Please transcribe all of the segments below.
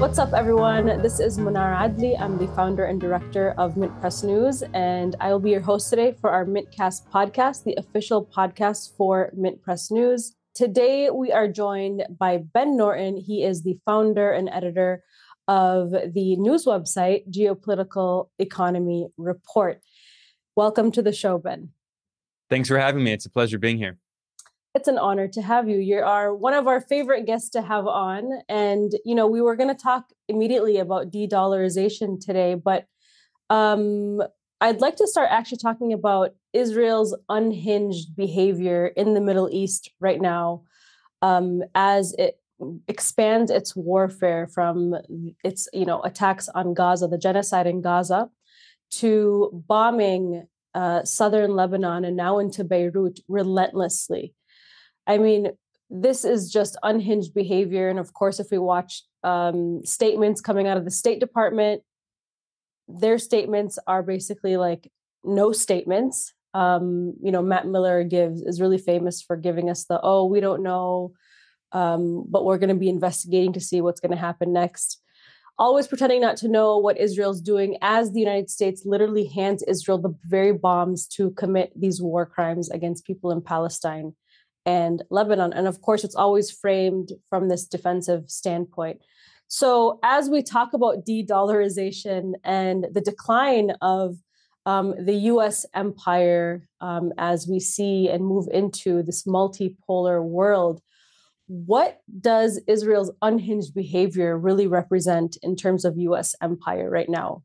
What's up, everyone? This is Munar Adley. I'm the founder and director of Mint Press News, and I will be your host today for our Mintcast podcast, the official podcast for Mint Press News. Today, we are joined by Ben Norton. He is the founder and editor of the news website, Geopolitical Economy Report. Welcome to the show, Ben. Thanks for having me. It's a pleasure being here. It's an honor to have you. You are one of our favorite guests to have on. And, we were going to talk immediately about de-dollarization today, but I'd like to start actually talking about Israel's unhinged behavior in the Middle East right now, as it expands its warfare from its, attacks on Gaza, the genocide in Gaza, to bombing southern Lebanon and now into Beirut relentlessly. I mean, this is just unhinged behavior. And of course, if we watch statements coming out of the State Department, their statements are basically like no statements. Matt Miller is really famous for giving us we don't know, but we're going to be investigating to see what's going to happen next. Always pretending not to know what Israel's doing as the United States literally hands Israel the very bombs to commit these war crimes against people in Palestine and Lebanon. And of course, it's always framed from this defensive standpoint. So as we talk about de-dollarization and the decline of the U.S. empire as we see and move into this multipolar world, what does Israel's unhinged behavior really represent in terms of U.S. empire right now?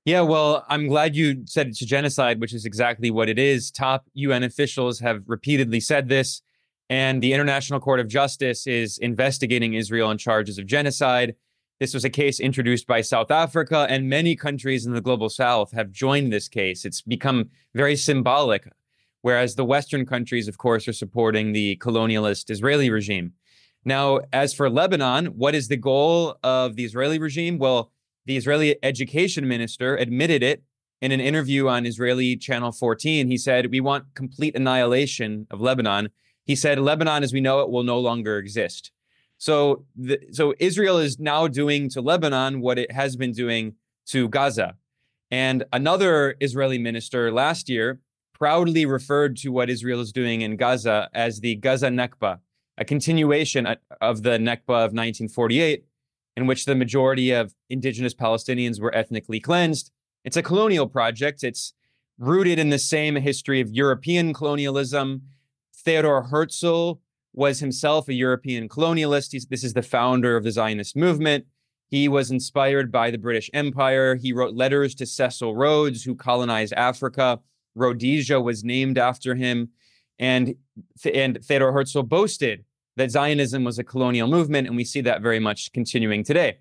Yeah, well, I'm glad you said it's a genocide, which is exactly what it is. Top UN officials have repeatedly said this, and the International Court of Justice is investigating Israel on charges of genocide. This was a case introduced by South Africa, and many countries in the global South have joined this case. It's become very symbolic, whereas the Western countries, of course, are supporting the colonialist Israeli regime. Now, as for Lebanon, what is the goal of the Israeli regime? Well, the Israeli education minister admitted it in an interview on Israeli Channel 14. He said, "We want complete annihilation of Lebanon." He said, "Lebanon as we know it will no longer exist." So Israel is now doing to Lebanon what it has been doing to Gaza. And another Israeli minister last year proudly referred to what Israel is doing in Gaza as the Gaza Nakba, a continuation of the Nakba of 1948, in which the majority of indigenous Palestinians were ethnically cleansed. It's a colonial project. It's rooted in the same history of European colonialism. Theodor Herzl was himself a European colonialist. This is the founder of the Zionist movement. He was inspired by the British Empire. He wrote letters to Cecil Rhodes, who colonized Africa. Rhodesia was named after him. And Theodor Herzl boasted that Zionism was a colonial movement, and we see that very much continuing today.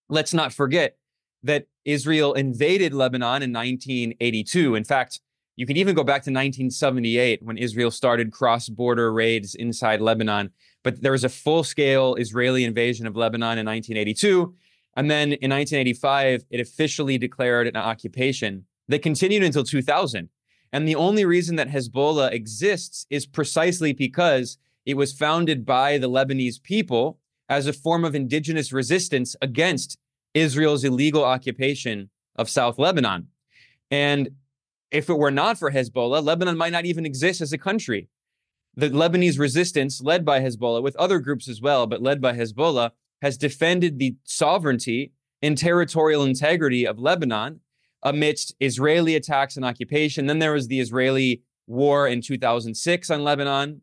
Let's not forget that Israel invaded Lebanon in 1982. In fact, you can even go back to 1978 when Israel started cross-border raids inside Lebanon. But there was a full-scale Israeli invasion of Lebanon in 1982. And then in 1985, it officially declared an occupation that continued until 2000. And the only reason that Hezbollah exists is precisely because it was founded by the Lebanese people as a form of indigenous resistance against Israel's illegal occupation of South Lebanon. And if it were not for Hezbollah, Lebanon might not even exist as a country. The Lebanese resistance, led by Hezbollah, with other groups as well, but led by Hezbollah, has defended the sovereignty and territorial integrity of Lebanon amidst Israeli attacks and occupation. Then there was the Israeli war in 2006 on Lebanon.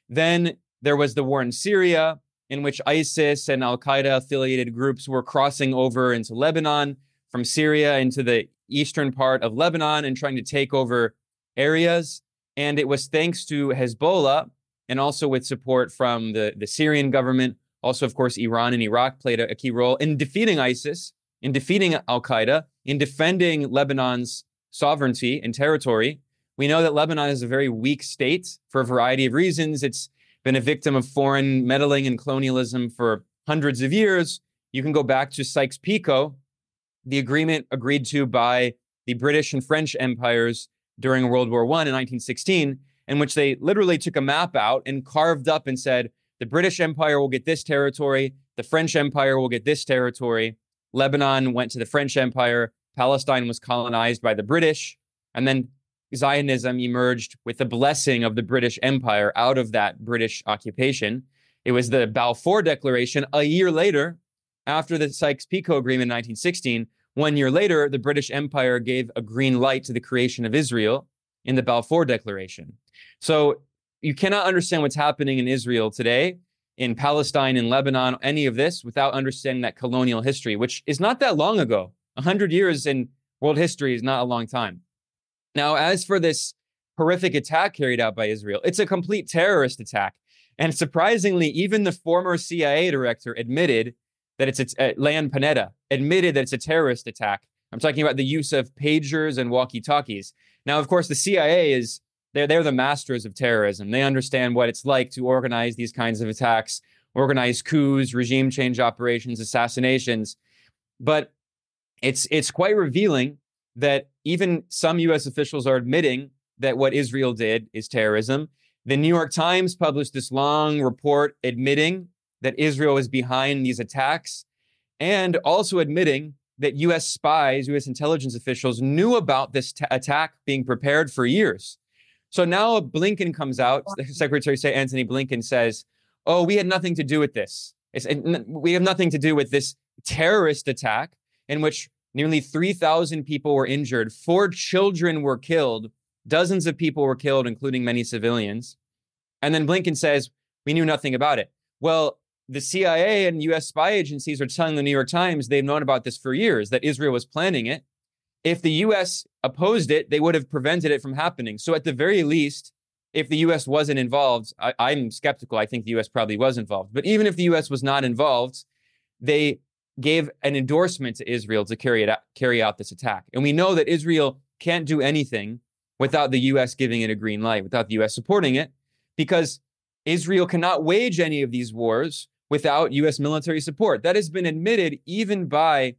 Then there was the war in Syria, in which ISIS and al-Qaeda affiliated groups were crossing over into Lebanon from Syria into the eastern part of Lebanon and trying to take over areas. And it was thanks to Hezbollah and also with support from the Syrian government. Also, of course, Iran and Iraq played a key role in defeating ISIS, in defeating al-Qaeda, in defending Lebanon's sovereignty and territory. We know that Lebanon is a very weak state for a variety of reasons. It's been a victim of foreign meddling and colonialism for hundreds of years. You can go back to Sykes-Picot, the agreement agreed to by the British and French empires during World War I in 1916, in which they literally took a map out and carved up and said, the British Empire will get this territory, the French Empire will get this territory. Lebanon went to the French Empire. Palestine was colonized by the British. And then Zionism emerged with the blessing of the British Empire out of that British occupation. It was the Balfour Declaration a year later, after the Sykes-Picot Agreement in 1916. 1 year later, the British Empire gave a green light to the creation of Israel in the Balfour Declaration. So you cannot understand what's happening in Israel today, in Palestine, in Lebanon, any of this, without understanding that colonial history, which is not that long ago. 100 years in world history is not a long time. Now, as for this horrific attack carried out by Israel, it's a complete terrorist attack. And surprisingly, even the former CIA director admitted that it's Leon Panetta admitted that it's a terrorist attack. I'm talking about the use of pagers and walkie-talkies. Now, of course, the CIA they're the masters of terrorism. They understand what it's like to organize these kinds of attacks, organize coups, regime change operations, assassinations. But it's quite revealing that even some U.S. officials are admitting that what Israel did is terrorism. The New York Times published this long report admitting that Israel is behind these attacks, and also admitting that U.S. spies, U.S. intelligence officials knew about this attack being prepared for years. So now Blinken comes out, Secretary of State Antony Blinken says, oh, we had nothing to do with this. We have nothing to do with this terrorist attack in which nearly 3,000 people were injured, 4 children were killed, dozens of people were killed, including many civilians. And then Blinken says, we knew nothing about it. Well, the CIA and U.S. spy agencies are telling the New York Times they've known about this for years, that Israel was planning it. If the U.S. opposed it, they would have prevented it from happening. So at the very least, if the U.S. wasn't involved, I'm skeptical. I think the U.S. probably was involved. But even if the U.S. was not involved, they gave an endorsement to Israel to carry out this attack. And we know that Israel can't do anything without the U.S. giving it a green light, without the U.S. supporting it, because Israel cannot wage any of these wars without U.S. military support. That has been admitted even by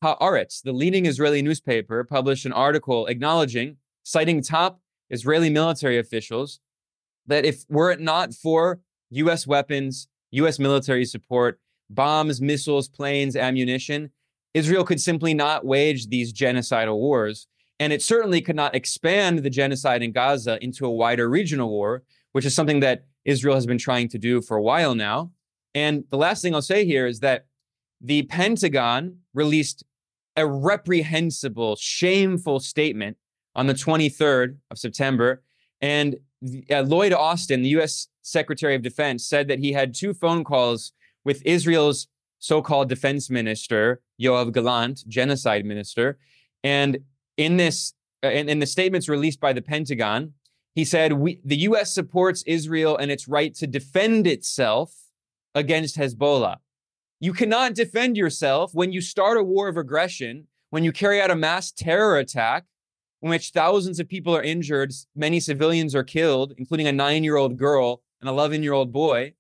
Haaretz, the leading Israeli newspaper, published an article acknowledging, citing top Israeli military officials, that if were it not for U.S. weapons, U.S. military support, bombs, missiles, planes, ammunition, Israel could simply not wage these genocidal wars. And it certainly could not expand the genocide in Gaza into a wider regional war, which is something that Israel has been trying to do for a while now. And the last thing I'll say here is that the Pentagon released a reprehensible, shameful statement on the 23rd of September. And Lloyd Austin, the U.S. Secretary of Defense, said that he had 2 phone calls with Israel's so-called defense minister, Yoav Gallant, genocide minister. And in the statements released by the Pentagon, he said, the U.S. supports Israel and its right to defend itself against Hezbollah. You cannot defend yourself when you start a war of aggression, when you carry out a mass terror attack in which thousands of people are injured, many civilians are killed, including a 9-year-old girl, an 11-year-old boy.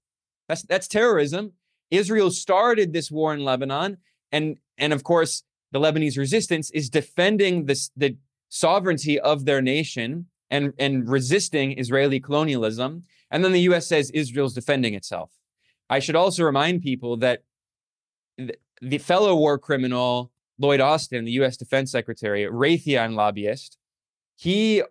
That's terrorism. Israel started this war in Lebanon, and of course, the Lebanese resistance is defending the sovereignty of their nation and resisting Israeli colonialism. And then the U.S. says Israel's defending itself. I should also remind people that the fellow war criminal, Lloyd Austin, the U.S. Defense Secretary, Raytheon lobbyist, he's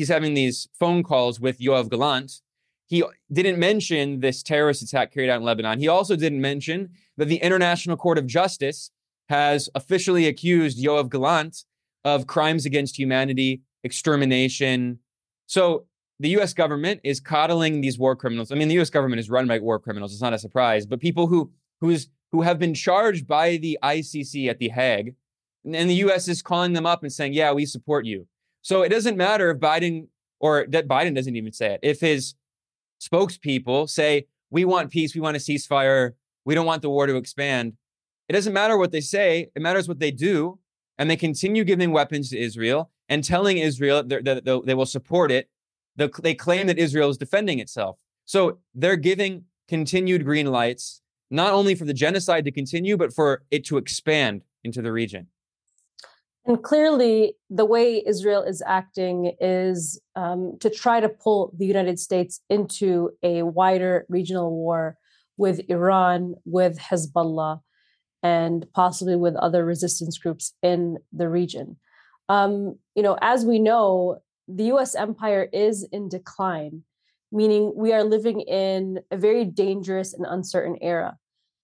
having these phone calls with Yoav Gallant. He didn't mention this terrorist attack carried out in Lebanon. He also didn't mention that the International Court of Justice has officially accused Yoav Gallant of crimes against humanity, extermination. So the U.S. government is coddling these war criminals. I mean, the U.S. government is run by war criminals. It's not a surprise. But people who have been charged by the ICC at The Hague, and the U.S. is calling them up and saying, yeah, we support you. So it doesn't matter if Biden, or that Biden doesn't even say it, if his spokespeople say, we want peace, we want a ceasefire, we don't want the war to expand. It doesn't matter what they say. It matters what they do. And they continue giving weapons to Israel and telling Israel that they will support it. They claim that Israel is defending itself. So they're giving continued green lights, not only for the genocide to continue, but for it to expand into the region. And clearly, the way Israel is acting is to try to pull the United States into a wider regional war with Iran, with Hezbollah, and possibly with other resistance groups in the region. As we know, the US empire is in decline, meaning we are living in a very dangerous and uncertain era.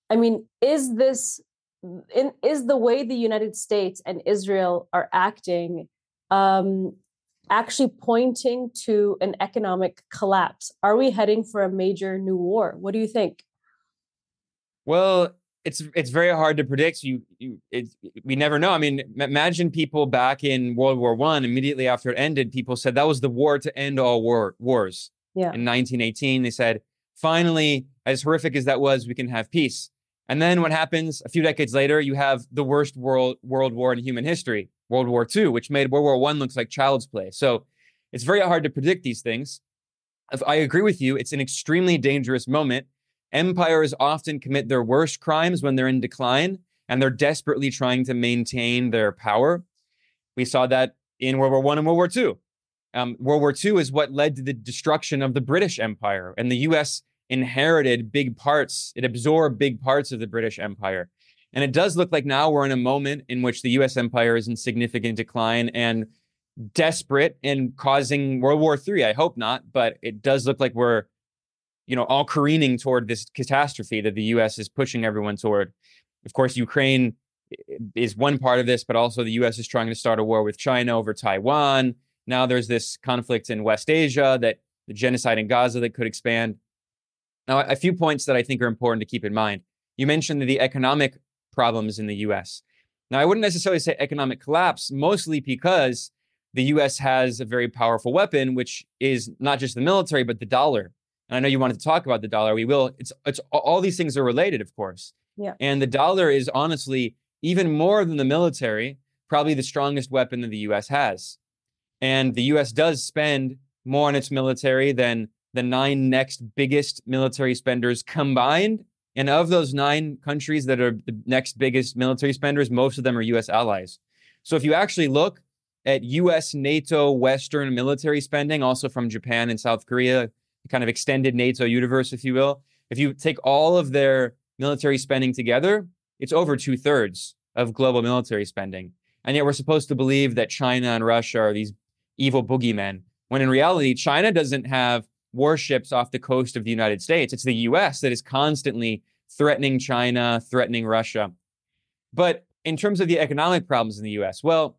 I mean, is the way the United States and Israel are acting um, actually pointing to an economic collapse? Are we heading for a major new war? What do you think? Well, it's very hard to predict. We never know. I mean, imagine people back in World War One, immediately after it ended, people said that was the war to end all wars. Yeah. In 1918, they said, finally, as horrific as that was, we can have peace. And then what happens? A few decades later, you have the worst world war in human history, World War II, which made World War One looks like child's play. So it's very hard to predict these things. If I agree with you, it's an extremely dangerous moment. Empires often commit their worst crimes when they're in decline, and they're desperately trying to maintain their power. We saw that in World War One and World War Two. World War II is what led to the destruction of the British Empire, and the U.S. inherited big parts. It absorbed big parts of the British Empire. And it does look like now we're in a moment in which the U.S. empire is in significant decline and desperate and causing World War III. I hope not, but it does look like we're, all careening toward this catastrophe that the U.S. is pushing everyone toward. Of course, Ukraine is one part of this, but also the U.S. is trying to start a war with China over Taiwan. Now there's this conflict in West Asia, that the genocide in Gaza that could expand. Now, a few points that I think are important to keep in mind. You mentioned the economic problems in the U.S. Now, I wouldn't necessarily say economic collapse, mostly because the U.S. has a very powerful weapon, which is not just the military, but the dollar. And I know you wanted to talk about the dollar. We will. It's all these things are related, of course. Yeah. And the dollar is honestly, even more than the military, probably the strongest weapon that the U.S. has. And the U.S. does spend more on its military than the 9 next biggest military spenders combined. And of those 9 countries that are the next biggest military spenders, most of them are U.S. allies. So if you actually look at U.S., NATO, Western military spending, also from Japan and South Korea, kind of extended NATO universe, if you will, if you take all of their military spending together, it's over 2/3 of global military spending. And yet we're supposed to believe that China and Russia are these evil boogeymen, when in reality, China doesn't have warships off the coast of the United States. It's the U.S. that is constantly threatening China, threatening Russia. But in terms of the economic problems in the U.S., well,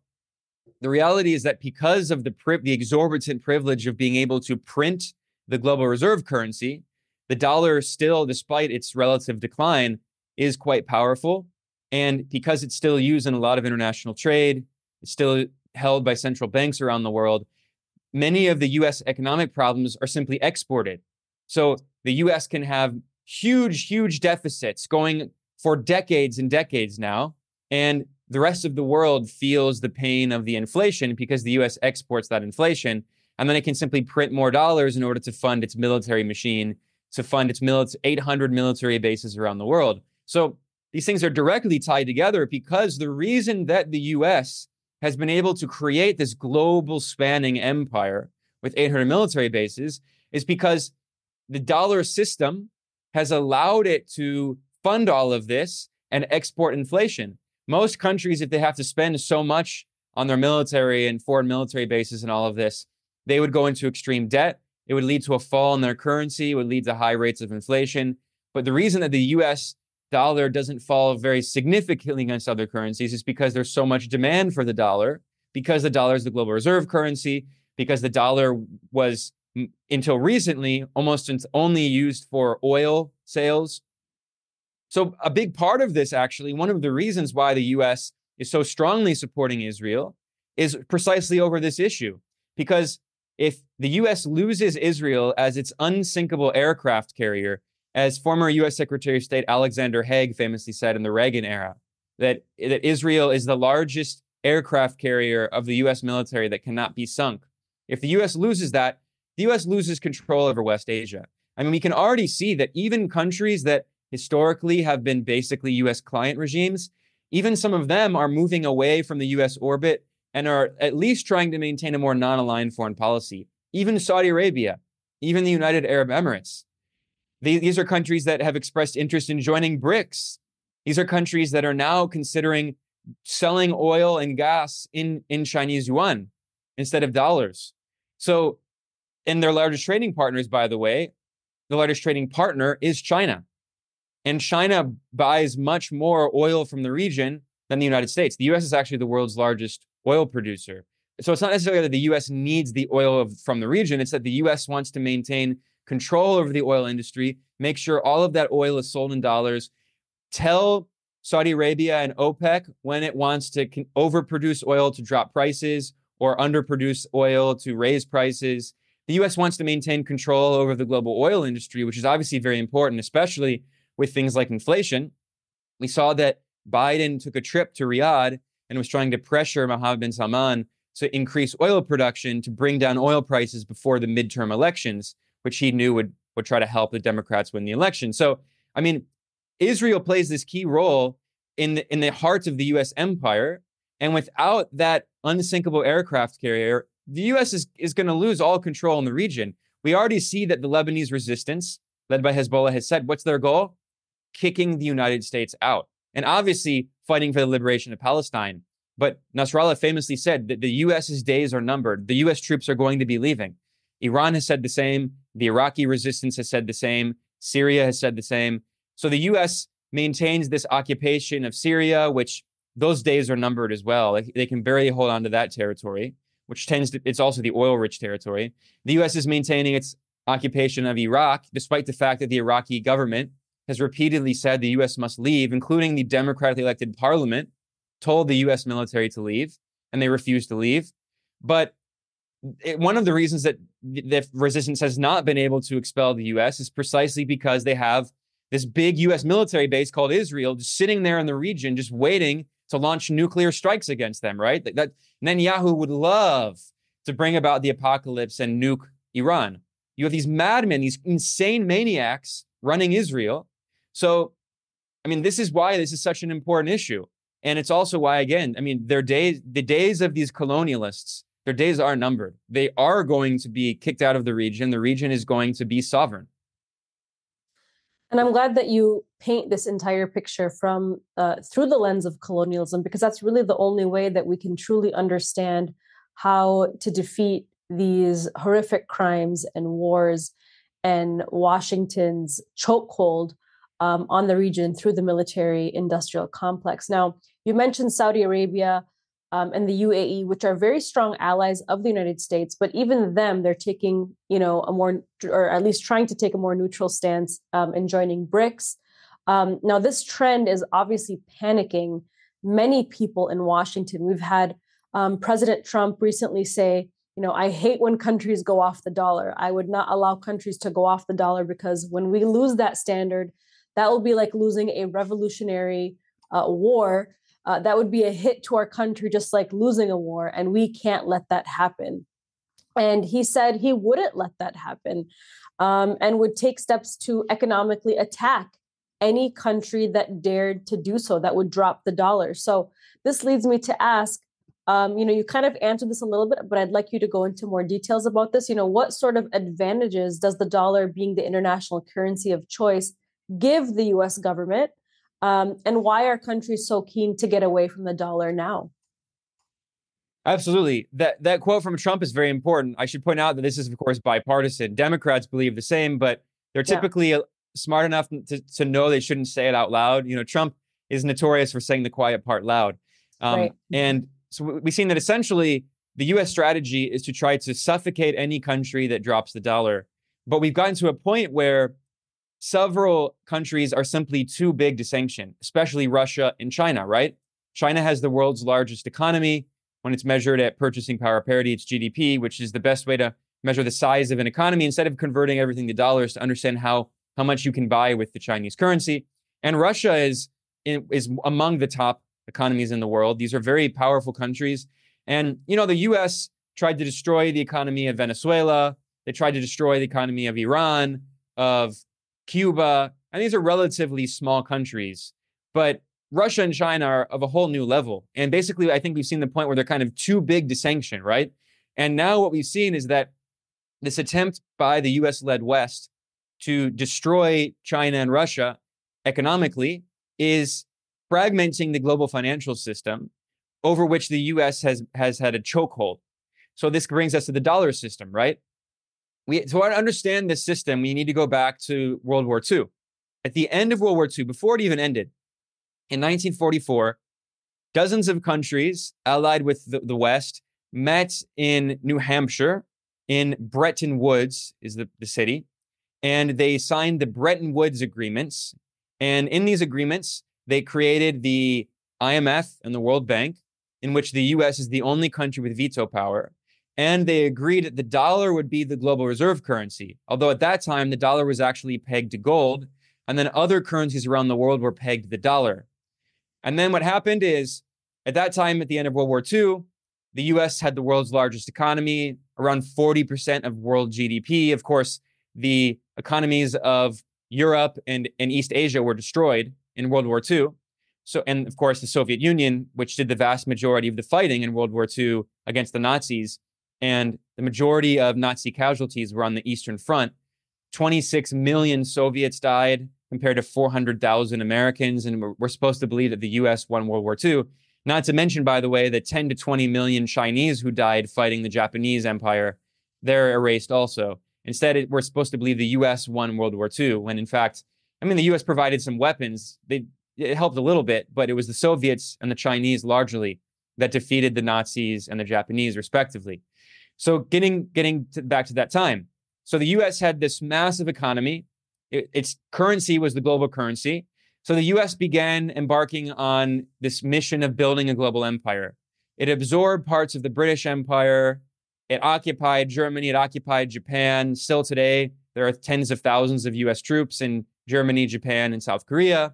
the reality is that because of the exorbitant privilege of being able to print the global reserve currency, the dollar still, despite its relative decline, is quite powerful. And because it's still used in a lot of international trade, it's still held by central banks around the world, many of the U.S. economic problems are simply exported. So the U.S. can have huge, huge deficits going for decades and decades now, and the rest of the world feels the pain of the inflation because the U.S. exports that inflation, and then it can simply print more dollars in order to fund its military machine, to fund its 800 military bases around the world. So these things are directly tied together because the reason that the U.S. has been able to create this global spanning empire with 800 military bases is because the dollar system has allowed it to fund all of this and export inflation. Most countries, if they have to spend so much on their military and foreign military bases and all of this, they would go into extreme debt. It would lead to a fall in their currency. It would lead to high rates of inflation. But the reason that the U.S. dollar doesn't fall very significantly against other currencies is because there's so much demand for the dollar, because the dollar is the global reserve currency, because the dollar was, until recently, almost only used for oil sales. So a big part of this, actually, one of the reasons why the U.S. is so strongly supporting Israel is precisely over this issue. Because if the U.S. loses Israel as its unsinkable aircraft carrier, as former U.S. Secretary of State Alexander Haig famously said in the Reagan era, that Israel is the largest aircraft carrier of the U.S. military that cannot be sunk. If the U.S. loses that, the U.S. loses control over West Asia. I mean, we can already see that even countries that historically have been basically U.S. client regimes, even some of them are moving away from the U.S. orbit and are at least trying to maintain a more non-aligned foreign policy. Even Saudi Arabia, even the United Arab Emirates. These are countries that have expressed interest in joining BRICS. These are countries that are now considering selling oil and gas in Chinese yuan instead of dollars. So, and their largest trading partners, by the way, the largest trading partner is China. And China buys much more oil from the region than the United States. The US is actually the world's largest oil producer. So it's not necessarily that the US needs the oil from the region, it's that the US wants to maintain control over the oil industry, make sure all of that oil is sold in dollars, tell Saudi Arabia and OPEC when it wants to overproduce oil to drop prices or underproduce oil to raise prices. The US wants to maintain control over the global oil industry, which is obviously very important, especially with things like inflation. We saw that Biden took a trip to Riyadh and was trying to pressure Mohammed bin Salman to increase oil production to bring down oil prices before the midterm elections, which he knew would try to help the Democrats win the election. So, I mean, Israel plays this key role in the heart of the U.S. empire. And without that unsinkable aircraft carrier, the U.S. is going to lose all control in the region. We already see that the Lebanese resistance, led by Hezbollah, has said, what's their goal? Kicking the United States out. And obviously fighting for the liberation of Palestine. But Nasrallah famously said that the U.S.'s days are numbered. The U.S. troops are going to be leaving. Iran has said the same. The Iraqi resistance has said the same. Syria has said the same. So the U.S. maintains this occupation of Syria, which those days are numbered as well. They can barely hold on to that territory, which it's also the oil-rich territory. The U.S. is maintaining its occupation of Iraq, despite the fact that the Iraqi government has repeatedly said the U.S. must leave, including the democratically elected parliament told the U.S. military to leave, and they refused to leave. But one of the reasons that the resistance has not been able to expel the U.S. is precisely because they have this big U.S. military base called Israel just sitting there in the region, just waiting to launch nuclear strikes against them, right? That Netanyahu would love to bring about the apocalypse and nuke Iran. You have these madmen, these insane maniacs running Israel. So, I mean, this is why this is such an important issue. And it's also why, again, I mean, the days of these colonialists, their days are numbered. They are going to be kicked out of the region. The region is going to be sovereign. And I'm glad that you paint this entire picture from through the lens of colonialism, because that's really the only way that we can truly understand how to defeat these horrific crimes and wars and Washington's chokehold on the region through the military-industrial complex. Now, you mentioned Saudi Arabia and the UAE, which are very strong allies of the United States, but even them, they're taking, a more, or at least trying to take a more neutral stance in joining BRICS. Now, this trend is obviously panicking many people in Washington. We've had President Trump recently say, I hate when countries go off the dollar. I would not allow countries to go off the dollar because when we lose that standard, that will be like losing a revolutionary war. That would be a hit to our country, just like losing a war. And we can't let that happen. And he said he wouldn't let that happen and would take steps to economically attack any country that dared to do so, that would drop the dollar. So this leads me to ask, you kind of answered this a little bit, but I'd like you to go into more details about this. What sort of advantages does the dollar being the international currency of choice give the US government? And why are countries so keen to get away from the dollar now? Absolutely. That quote from Trump is very important. I should point out that this is, of course, bipartisan. Democrats believe the same, but they're typically smart enough to know they shouldn't say it out loud. Trump is notorious for saying the quiet part loud. Right. And so we've seen that essentially the U.S. strategy is to try to suffocate any country that drops the dollar. But we've gotten to a point where several countries are simply too big to sanction, especially Russia and China, right? China has the world's largest economy. When it's measured at purchasing power parity, it's GDP, which is the best way to measure the size of an economy instead of converting everything to dollars to understand how much you can buy with the Chinese currency. And Russia is among the top economies in the world. These are very powerful countries. And, the U.S. tried to destroy the economy of Venezuela. They tried to destroy the economy of Iran, of Cuba, and these are relatively small countries. But Russia and China are of a whole new level. And basically, I think we've seen the point where they're kind of too big to sanction, right? And now what we've seen is that this attempt by the US-led West to destroy China and Russia economically is fragmenting the global financial system over which the US has had a chokehold. So this brings us to the dollar system, right? To understand this system, we need to go back to World War II. At the end of World War II, before it even ended, in 1944, dozens of countries allied with the West met in New Hampshire, in Bretton Woods is the city, and they signed the Bretton Woods agreements. And in these agreements, they created the IMF and the World Bank, in which the US is the only country with veto power. And they agreed that the dollar would be the global reserve currency. Although at that time, the dollar was actually pegged to gold, and then other currencies around the world were pegged to the dollar. And then what happened is, at that time, at the end of World War II, the US had the world's largest economy, around 40% of world GDP. Of course, the economies of Europe and East Asia were destroyed in World War II. So, and of course, the Soviet Union, which did the vast majority of the fighting in World War II against the Nazis, and the majority of Nazi casualties were on the Eastern Front. 26 million Soviets died compared to 400,000 Americans, and we're supposed to believe that the US won World War II. Not to mention, by the way, the 10 to 20 million Chinese who died fighting the Japanese Empire. They're erased also. Instead, we're supposed to believe the US won World War II, when in fact, I mean, the US provided some weapons. It helped a little bit, but it was the Soviets and the Chinese largely that defeated the Nazis and the Japanese, respectively. So getting back to that time. So the US had this massive economy. Its currency was the global currency. So the US began embarking on this mission of building a global empire. It absorbed parts of the British Empire. It occupied Germany. It occupied Japan. Still today, there are tens of thousands of US troops in Germany, Japan, and South Korea.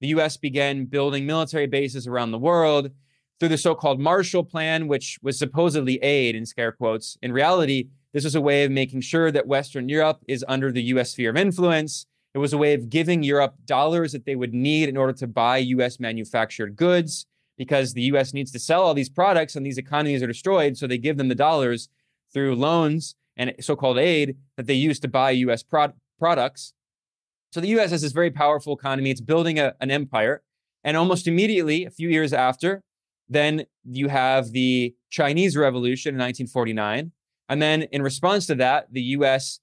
The US began building military bases around the world through the so-called Marshall Plan, which was supposedly aid, in scare quotes. In reality, this was a way of making sure that Western Europe is under the US sphere of influence. It was a way of giving Europe dollars that they would need in order to buy US manufactured goods, because the US needs to sell all these products and these economies are destroyed. So they give them the dollars through loans and so-called aid that they use to buy US products. So the US has this very powerful economy. It's building an empire. And almost immediately, a few years after, then you have the Chinese Revolution in 1949. And then in response to that, the US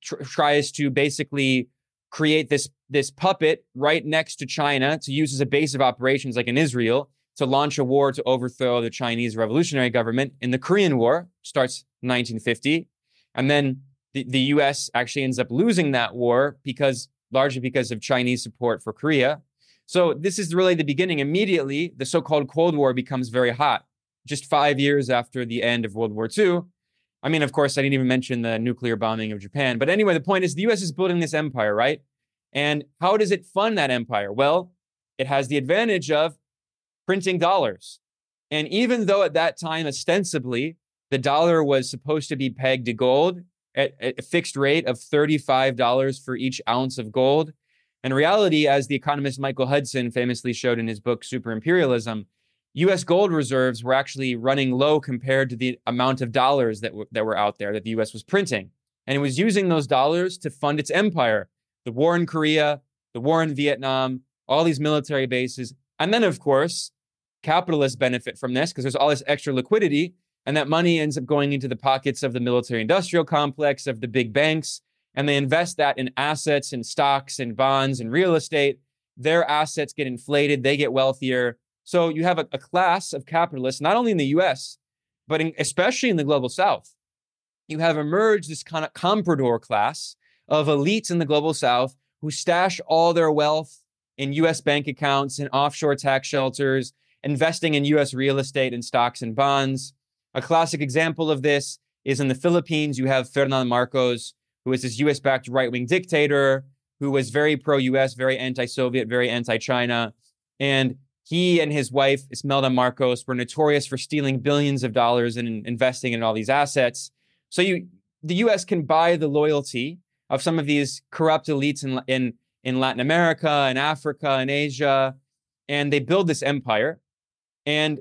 tries to basically create this puppet right next to China to use as a base of operations, like in Israel, to launch a war to overthrow the Chinese revolutionary government. In the Korean War, starts in 1950. And then the US actually ends up losing that war largely because of Chinese support for Korea. So this is really the beginning. Immediately, the so-called Cold War becomes very hot. Just 5 years after the end of World War II. I mean, of course, I didn't even mention the nuclear bombing of Japan. But anyway, the point is the US is building this empire, right? And how does it fund that empire? Well, it has the advantage of printing dollars. And even though at that time, ostensibly, the dollar was supposed to be pegged to gold at a fixed rate of $35 for each ounce of gold, in reality, as the economist Michael Hudson famously showed in his book, Super Imperialism, US gold reserves were actually running low compared to the amount of dollars that were out there that the US was printing. And it was using those dollars to fund its empire, the war in Korea, the war in Vietnam, all these military bases. And then, of course, capitalists benefit from this because there's all this extra liquidity, and that money ends up going into the pockets of the military-industrial complex, of the big banks, and they invest that in assets and stocks and bonds and real estate. Their assets get inflated, they get wealthier. So you have a class of capitalists, not only in the US, but especially in the global South. You have emerged this kind of comprador class of elites in the global South who stash all their wealth in US bank accounts and offshore tax shelters, investing in US real estate and stocks and bonds. A classic example of this is in the Philippines. You have Ferdinand Marcos, who is this US-backed right-wing dictator who was very pro-US, very anti-Soviet, very anti-China. And he and his wife, Imelda Marcos, were notorious for stealing billions of dollars and investing in all these assets. So the US can buy the loyalty of some of these corrupt elites in Latin America and Africa and Asia, and they build this empire. And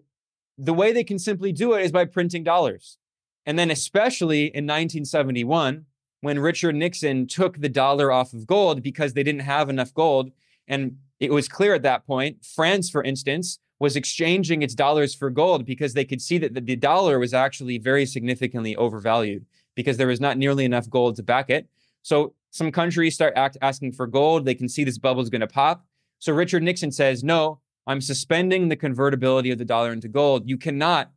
the way they can simply do it is by printing dollars. And then especially in 1971, when Richard Nixon took the dollar off of gold because they didn't have enough gold. And it was clear at that point, France, for instance, was exchanging its dollars for gold because they could see that the dollar was actually very significantly overvalued because there was not nearly enough gold to back it. So some countries start asking for gold. They can see this bubble is going to pop. So Richard Nixon says, no, I'm suspending the convertibility of the dollar into gold. You cannot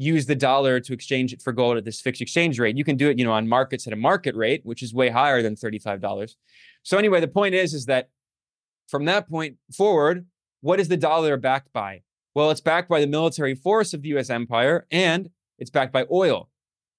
use the dollar to exchange it for gold at this fixed exchange rate. You can do it, on markets at a market rate, which is way higher than $35. So anyway, the point is that from that point forward, what is the dollar backed by? Well, it's backed by the military force of the US empire, and it's backed by oil.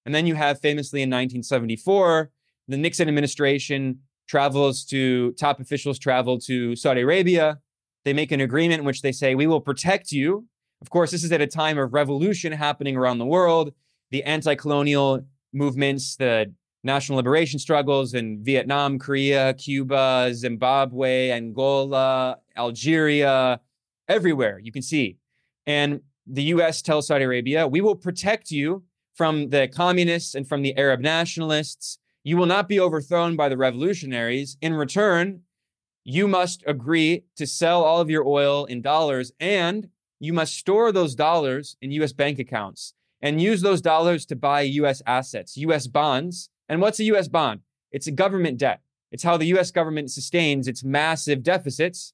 And then you have famously in 1974, the Nixon administration top officials travel to Saudi Arabia. They make an agreement in which they say, we will protect you. Of course, this is at a time of revolution happening around the world, the anti-colonial movements, the national liberation struggles in Vietnam, Korea, Cuba, Zimbabwe, Angola, Algeria, everywhere you can see. And the US tells Saudi Arabia, we will protect you from the communists and from the Arab nationalists. You will not be overthrown by the revolutionaries. In return, you must agree to sell all of your oil in dollars, and you must store those dollars in US bank accounts and use those dollars to buy US assets, US bonds. And what's a US bond? It's a government debt. It's how the US government sustains its massive deficits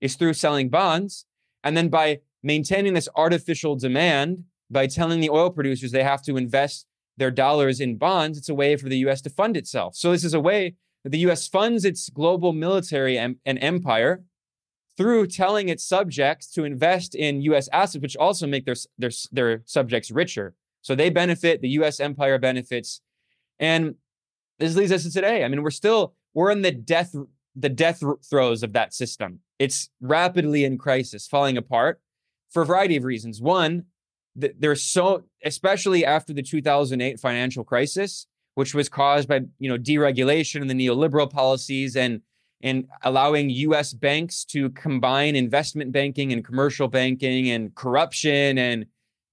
is through selling bonds. And then by maintaining this artificial demand, by telling the oil producers they have to invest their dollars in bonds, it's a way for the US to fund itself. So this is a way that the US funds its global military and empire through telling its subjects to invest in US assets, which also make their subjects richer. So they benefit, the US empire benefits. And this leads us to today. I mean, we're in the death throes of that system. It's rapidly in crisis, falling apart for a variety of reasons. One, especially after the 2008 financial crisis, which was caused by, deregulation and the neoliberal policies and allowing US banks to combine investment banking and commercial banking and corruption and,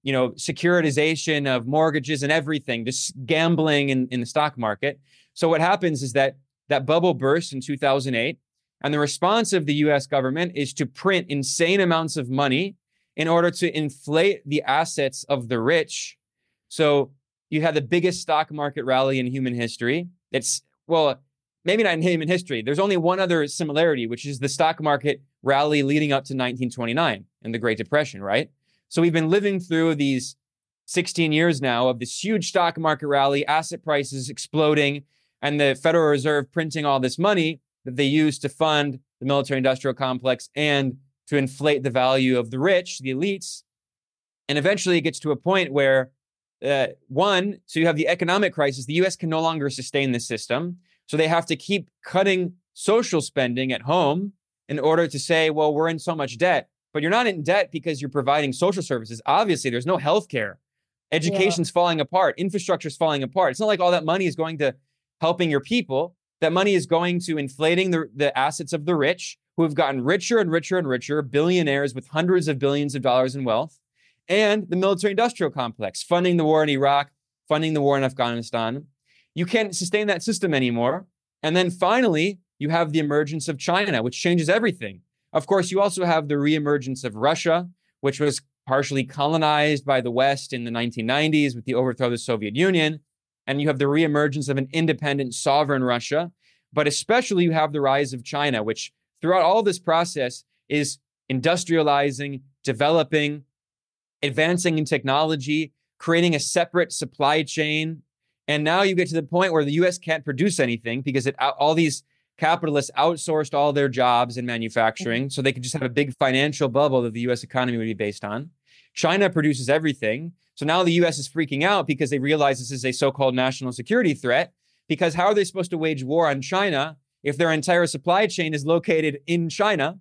securitization of mortgages and everything, just gambling in the stock market. So what happens is that bubble burst in 2008, and the response of the US government is to print insane amounts of money in order to inflate the assets of the rich. So you had the biggest stock market rally in human history. Maybe not in human history. There's only one other similarity, which is the stock market rally leading up to 1929 and the Great Depression, right? So we've been living through these 16 years now of this huge stock market rally, asset prices exploding, and the Federal Reserve printing all this money that they use to fund the military-industrial complex and to inflate the value of the rich, the elites. And eventually it gets to a point where, so you have the economic crisis. The US can no longer sustain this system. So they have to keep cutting social spending at home in order to say, well, we're in so much debt. But you're not in debt because you're providing social services. Obviously, there's no healthcare. Education's falling apart. Infrastructure's falling apart. It's not like all that money is going to helping your people. That money is going to inflating the assets of the rich, who have gotten richer and richer and richer, billionaires with hundreds of billions of dollars in wealth, and the military-industrial complex, funding the war in Iraq, funding the war in Afghanistan. You can't sustain that system anymore. And then finally, you have the emergence of China, which changes everything. Of course, you also have the reemergence of Russia, which was partially colonized by the West in the 1990s with the overthrow of the Soviet Union. And you have the reemergence of an independent, sovereign Russia. But especially you have the rise of China, which throughout all this process is industrializing, developing, advancing in technology, creating a separate supply chain. And now you get to the point where the US can't produce anything because all these capitalists outsourced all their jobs in manufacturing, so they could just have a big financial bubble that the US economy would be based on. China produces everything. So now the US is freaking out because they realize this is a so-called national security threat. Because how are they supposed to wage war on China if their entire supply chain is located in China?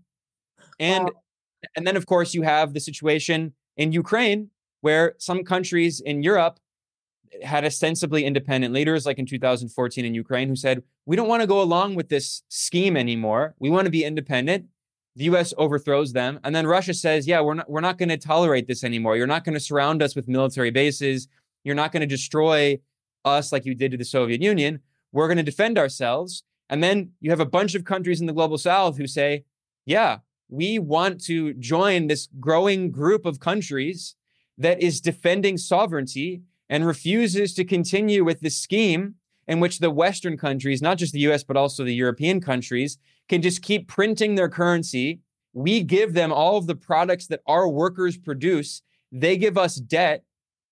And then, of course, you have the situation in Ukraine, where some countries in Europe had ostensibly independent leaders, like in 2014 in Ukraine, who said, we don't want to go along with this scheme anymore. We want to be independent. The US overthrows them. And then Russia says, yeah, we're not going to tolerate this anymore. You're not going to surround us with military bases. You're not going to destroy us like you did to the Soviet Union. we're going to defend ourselves. And then you have a bunch of countries in the global south who say, yeah, we want to join this growing group of countries that is defending sovereignty and refuses to continue with this scheme in which the Western countries, not just the US, but also the European countries, can just keep printing their currency. We give them all of the products that our workers produce. They give us debt.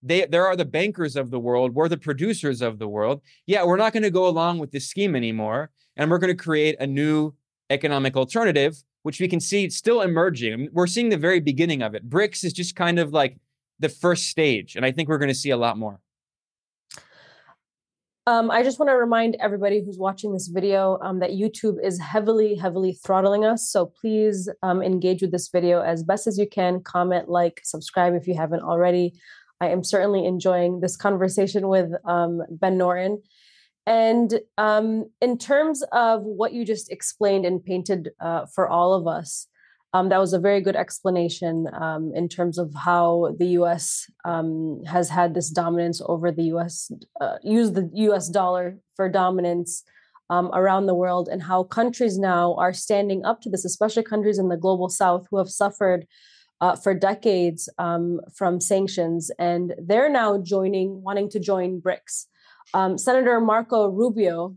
There are the bankers of the world. We're the producers of the world. Yeah, we're not going to go along with this scheme anymore. And we're going to create a new economic alternative, which we can see still emerging. I mean, we're seeing the very beginning of it. BRICS is just kind of like the first stage. And I think we're going to see a lot more. I just want to remind everybody who's watching this video that YouTube is heavily, heavily throttling us. So please engage with this video as best as you can. Comment, like, subscribe if you haven't already. I am certainly enjoying this conversation with Ben Norton. And in terms of what you just explained and painted for all of us, that was a very good explanation in terms of how the U.S. Has had this dominance over the U.S., use the U.S. dollar for dominance around the world, and how countries now are standing up to this, especially countries in the global south who have suffered for decades from sanctions. And they're now wanting to join BRICS. Senator Marco Rubio,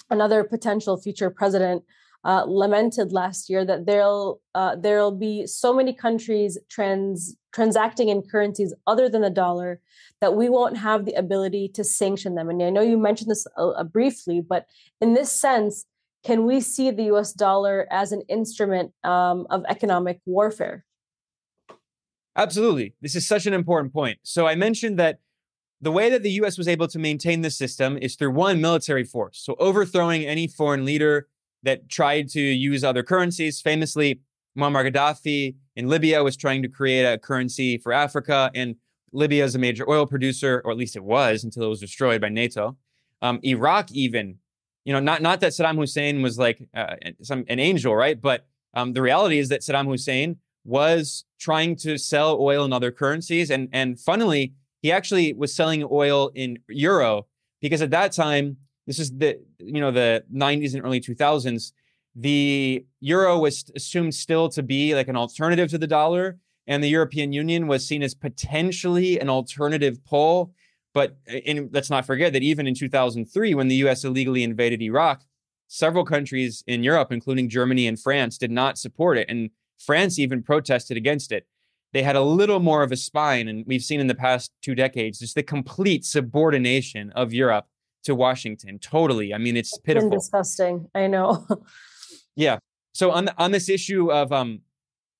another potential future president, lamented last year that there'll be so many countries transacting in currencies other than the dollar that we won't have the ability to sanction them. And I know you mentioned this briefly, but in this sense, can we see the US dollar as an instrument of economic warfare? Absolutely. This is such an important point. So I mentioned that the way that the US was able to maintain this system is through one, military force. So overthrowing any foreign leader that tried to use other currencies. Famously, Muammar Gaddafi in Libya was trying to create a currency for Africa, and Libya is a major oil producer, or at least it was until it was destroyed by NATO. Iraq even, not that Saddam Hussein was like an angel, right? But the reality is that Saddam Hussein was trying to sell oil in other currencies. And funnily, he actually was selling oil in euro, because at that time, this is the 90s and early 2000s, the euro was assumed still to be like an alternative to the dollar, and the European Union was seen as potentially an alternative pole. But let's not forget that even in 2003, when the US illegally invaded Iraq, several countries in Europe, including Germany and France, did not support it. And France even protested against it. They had a little more of a spine, and we've seen in the past 2 decades just the complete subordination of Europe to Washington. Totally. I mean, it's pitiful. It's disgusting. I know. Yeah. So on this issue of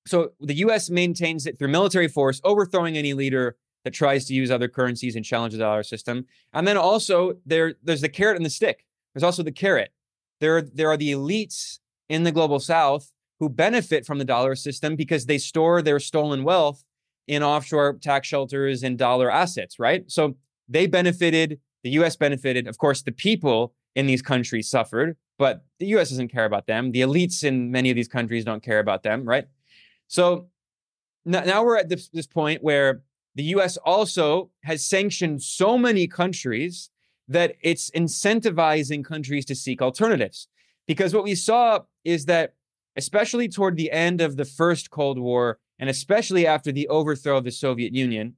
so the U.S. maintains it through military force, overthrowing any leader that tries to use other currencies and challenge the dollar system. And then also there's the carrot and the stick. There's also the carrot. There are the elites in the global south who benefit from the dollar system because they store their stolen wealth in offshore tax shelters and dollar assets, right? So they benefited. The U.S. benefited. Of course, the people in these countries suffered, but the U.S. doesn't care about them. The elites in many of these countries don't care about them, right? So now we're at this point where the U.S. also has sanctioned so many countries that it's incentivizing countries to seek alternatives. Because what we saw is that, especially toward the end of the first Cold War, and especially after the overthrow of the Soviet Union,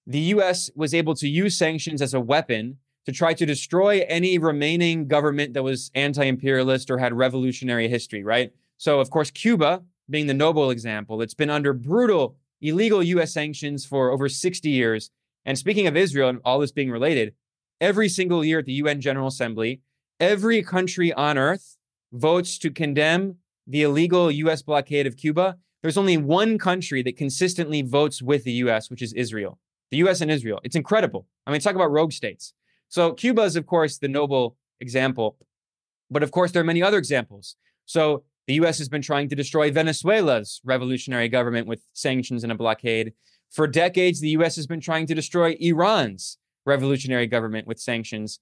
the U.S. was able to use sanctions as a weapon to try to destroy any remaining government that was anti-imperialist or had revolutionary history, right? So, of course, Cuba being the noble example, it's been under brutal, illegal U.S. sanctions for over 60 years. And speaking of Israel and all this being related, every single year at the UN General Assembly, every country on earth votes to condemn the illegal U.S. blockade of Cuba. There's only one country that consistently votes with the U.S., which is Israel. The U.S. and Israel. It's incredible. I mean, talk about rogue states. So Cuba is, of course, the noble example. But of course, there are many other examples. So the U.S. has been trying to destroy Venezuela's revolutionary government with sanctions and a blockade. For decades, the U.S. has been trying to destroy Iran's revolutionary government with sanctions.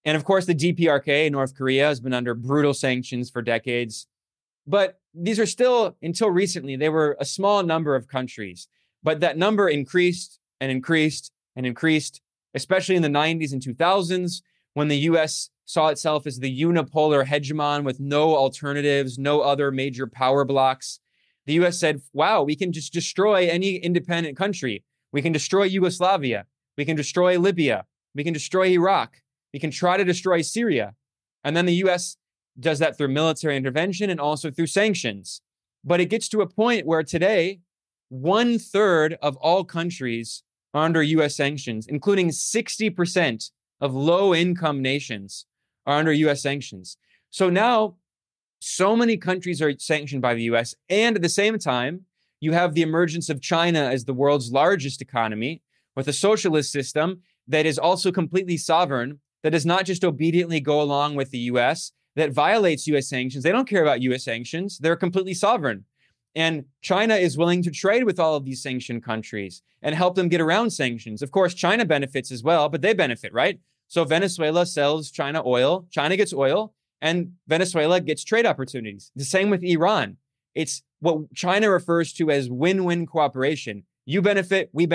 And of course, the DPRK, North Korea, has been under brutal sanctions for decades. But these are still, until recently, they were a small number of countries. But that number increased and increased and increased, especially in the 90s and 2000s, when the US saw itself as the unipolar hegemon with no alternatives, no other major power blocks. The US said, wow, we can just destroy any independent country. We can destroy Yugoslavia. We can destroy Libya. We can destroy Iraq. We can try to destroy Syria. And then the US does that through military intervention and also through sanctions. But it gets to a point where today, 1/3 of all countries are under US sanctions, including 60% of low-income nations are under US sanctions. So now, so many countries are sanctioned by the US. And at the same time, you have the emergence of China as the world's largest economy with a socialist system that is also completely sovereign, that does not just obediently go along with the US, that violates US sanctions. They don't care about US sanctions. They're completely sovereign. And China is willing to trade with all of these sanctioned countries and help them get around sanctions. Of course, China benefits as well, but they benefit, right? So Venezuela sells China oil, China gets oil, and Venezuela gets trade opportunities. The same with Iran. It's what China refers to as win-win cooperation. You benefit, we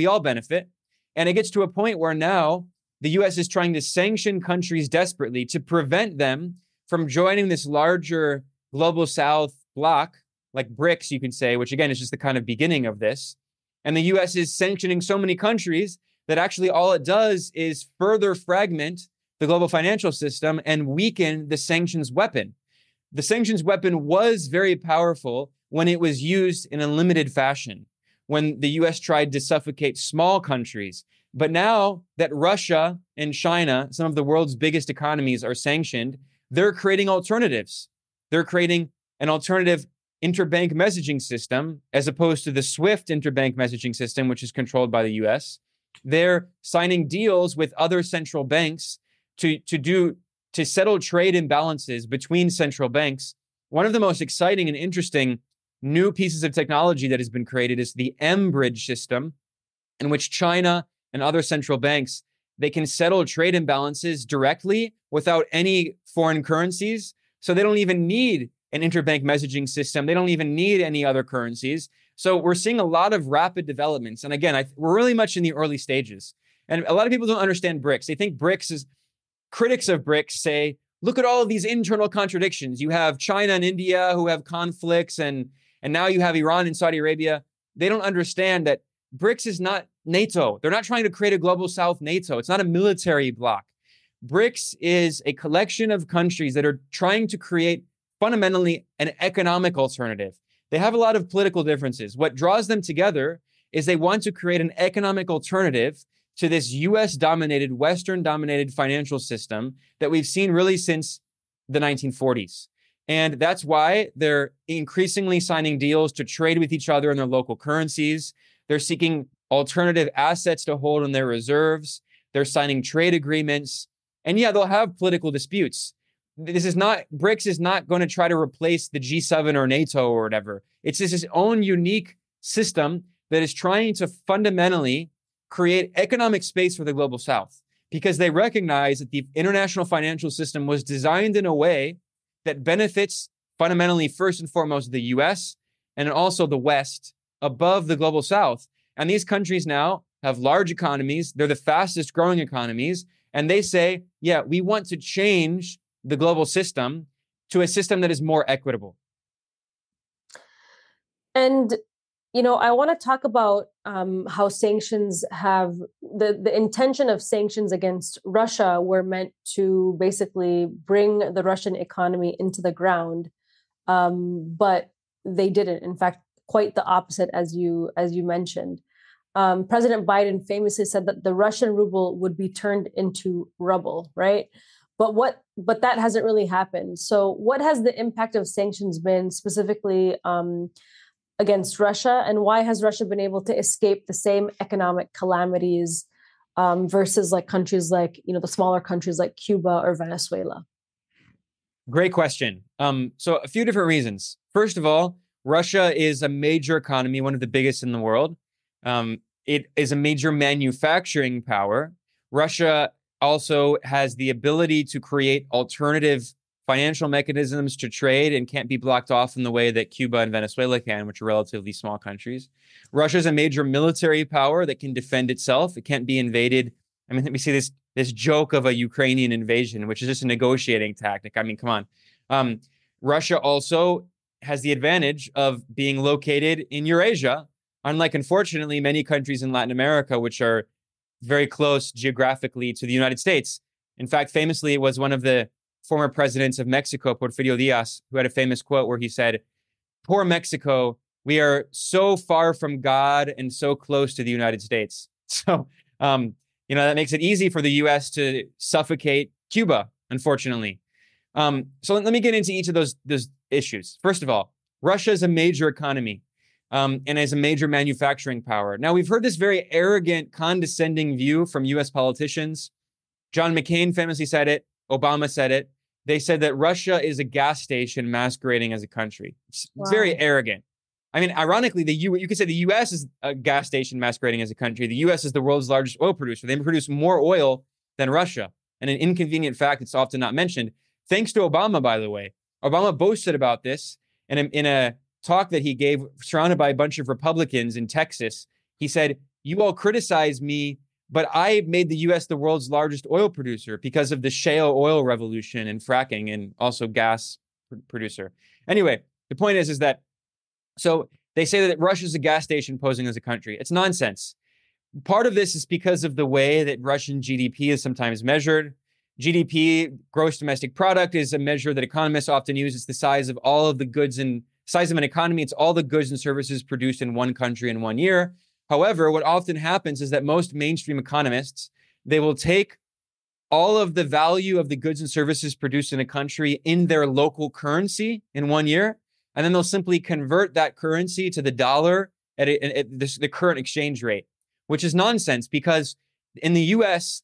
all benefit. And it gets to a point where now the US is trying to sanction countries desperately to prevent them from joining this larger global South bloc, like BRICS, you can say, which again is just the kind of beginning of this. And the US is sanctioning so many countries that actually all it does is further fragment the global financial system and weaken the sanctions weapon. The sanctions weapon was very powerful when it was used in a limited fashion, when the US tried to suffocate small countries. But now that Russia and China, some of the world's biggest economies, are sanctioned, they're creating alternatives. They're creating an alternative interbank messaging system as opposed to the SWIFT interbank messaging system, which is controlled by the US. They're signing deals with other central banks to settle trade imbalances between central banks. One of the most exciting and interesting new pieces of technology that has been created is the M-Bridge system, in which China and other central banks, they can settle trade imbalances directly without any foreign currencies. So they don't even need an interbank messaging system. They don't even need any other currencies. So we're seeing a lot of rapid developments. And again, we're really much in the early stages. And a lot of people don't understand BRICS. They think BRICS is, critics of BRICS say, look at all of these internal contradictions. You have China and India who have conflicts, and now you have Iran and Saudi Arabia. They don't understand that BRICS is not NATO. They're not trying to create a global South NATO. It's not a military bloc. BRICS is a collection of countries that are trying to create fundamentally an economic alternative. They have a lot of political differences. What draws them together is they want to create an economic alternative to this US-dominated, Western-dominated financial system that we've seen really since the 1940s. And that's why they're increasingly signing deals to trade with each other in their local currencies. They're seeking alternative assets to hold in their reserves. They're signing trade agreements. And yeah, they'll have political disputes. BRICS is not going to try to replace the G7 or NATO or whatever. It's just its own unique system that is trying to fundamentally create economic space for the global South, because they recognize that the international financial system was designed in a way that benefits fundamentally, first and foremost, the US and also the West above the global South. And these countries now have large economies. They're the fastest growing economies. And they say, yeah, we want to change the global system to a system that is more equitable. And, I want to talk about how sanctions have the intention of sanctions against Russia were meant to basically bring the Russian economy into the ground. But they didn't. In fact, quite the opposite, as you mentioned. President Biden famously said that the Russian ruble would be turned into rubble, right? But that hasn't really happened. So what has the impact of sanctions been specifically against Russia, and why has Russia been able to escape the same economic calamities versus like countries like, the smaller countries like Cuba or Venezuela? Great question. So a few different reasons. First of all, Russia is a major economy, one of the biggest in the world. It is a major manufacturing power. Russia also has the ability to create alternative financial mechanisms to trade and can't be blocked off in the way that Cuba and Venezuela can, which are relatively small countries. Russia is a major military power that can defend itself. It can't be invaded I mean, we see this joke of a Ukrainian invasion, which is just a negotiating tactic. I mean, come on. Um, Russia also has the advantage of being located in Eurasia, unlike, unfortunately, many countries in Latin America, which are very close geographically to the United States. In fact, famously, it was one of the former presidents of Mexico, Porfirio Diaz, who had a famous quote where he said, "Poor Mexico, we are so far from God and so close to the United States." So, that makes it easy for the U.S. to suffocate Cuba, unfortunately. So let me get into each of those issues. First of all, Russia is a major economy and is a major manufacturing power. Now, we've heard this very arrogant, condescending view from U.S. politicians. John McCain famously said it. Obama said it. They said that Russia is a gas station masquerading as a country. It's very Wow. arrogant. I mean, ironically, you could say the U.S. is a gas station masquerading as a country. The U.S. is the world's largest oil producer. They produce more oil than Russia. And an inconvenient fact that's often not mentioned, thanks to Obama, by the way. Obama boasted about this in a talk that he gave surrounded by a bunch of Republicans in Texas. He said, "You all criticize me, but I made the U.S. the world's largest oil producer because of the shale oil revolution and fracking and also gas producer." Anyway, the point is that so they say that Russia's a gas station posing as a country. It's nonsense. Part of this is because of the way that Russian GDP is sometimes measured. GDP, gross domestic product, is a measure that economists often use. It's the size of all of the goods and size of an economy. It's all the goods and services produced in one country in 1 year. However, what often happens is that most mainstream economists, they will take all of the value of the goods and services produced in a country in their local currency in 1 year, and then they'll simply convert that currency to the dollar at the current exchange rate, which is nonsense because in the US,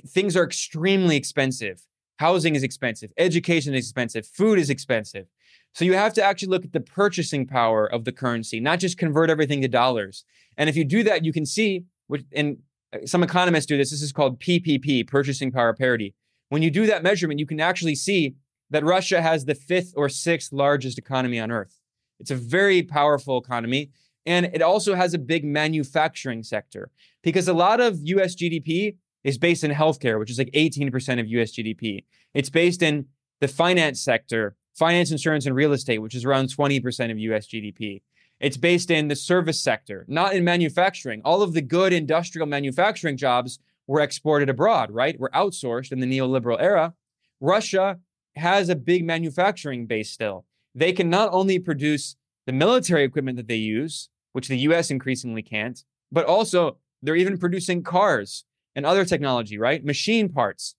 things are extremely expensive. Housing is expensive. Education is expensive. Food is expensive. So you have to actually look at the purchasing power of the currency, not just convert everything to dollars. And if you do that, you can see, and some economists do this, this is called PPP, purchasing power parity. When you do that measurement, you can actually see that Russia has the 5th or 6th largest economy on earth. It's a very powerful economy. And it also has a big manufacturing sector because a lot of US GDP is based in healthcare, which is like 18% of US GDP. It's based in the finance sector, finance, insurance, and real estate, which is around 20% of US GDP. It's based in the service sector, not in manufacturing. All of the good industrial manufacturing jobs were exported abroad, right? Were outsourced in the neoliberal era. Russia has a big manufacturing base still. They can not only produce the military equipment that they use, which the US increasingly can't, but also they're even producing cars and other technology, right? Machine parts.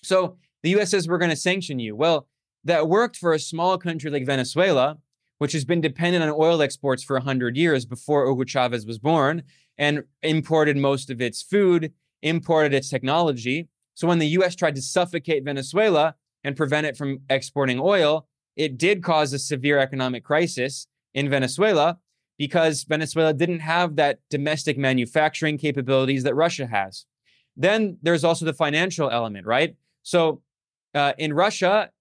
So the US says, we're going to sanction you. Well, that worked for a small country like Venezuela, which has been dependent on oil exports for 100 years before Hugo Chavez was born and imported most of its food, imported its technology. So when the US tried to suffocate Venezuela and prevent it from exporting oil, it did cause a severe economic crisis in Venezuela because Venezuela didn't have that domestic manufacturing capabilities that Russia has. Then there's also the financial element, right? So in Russia,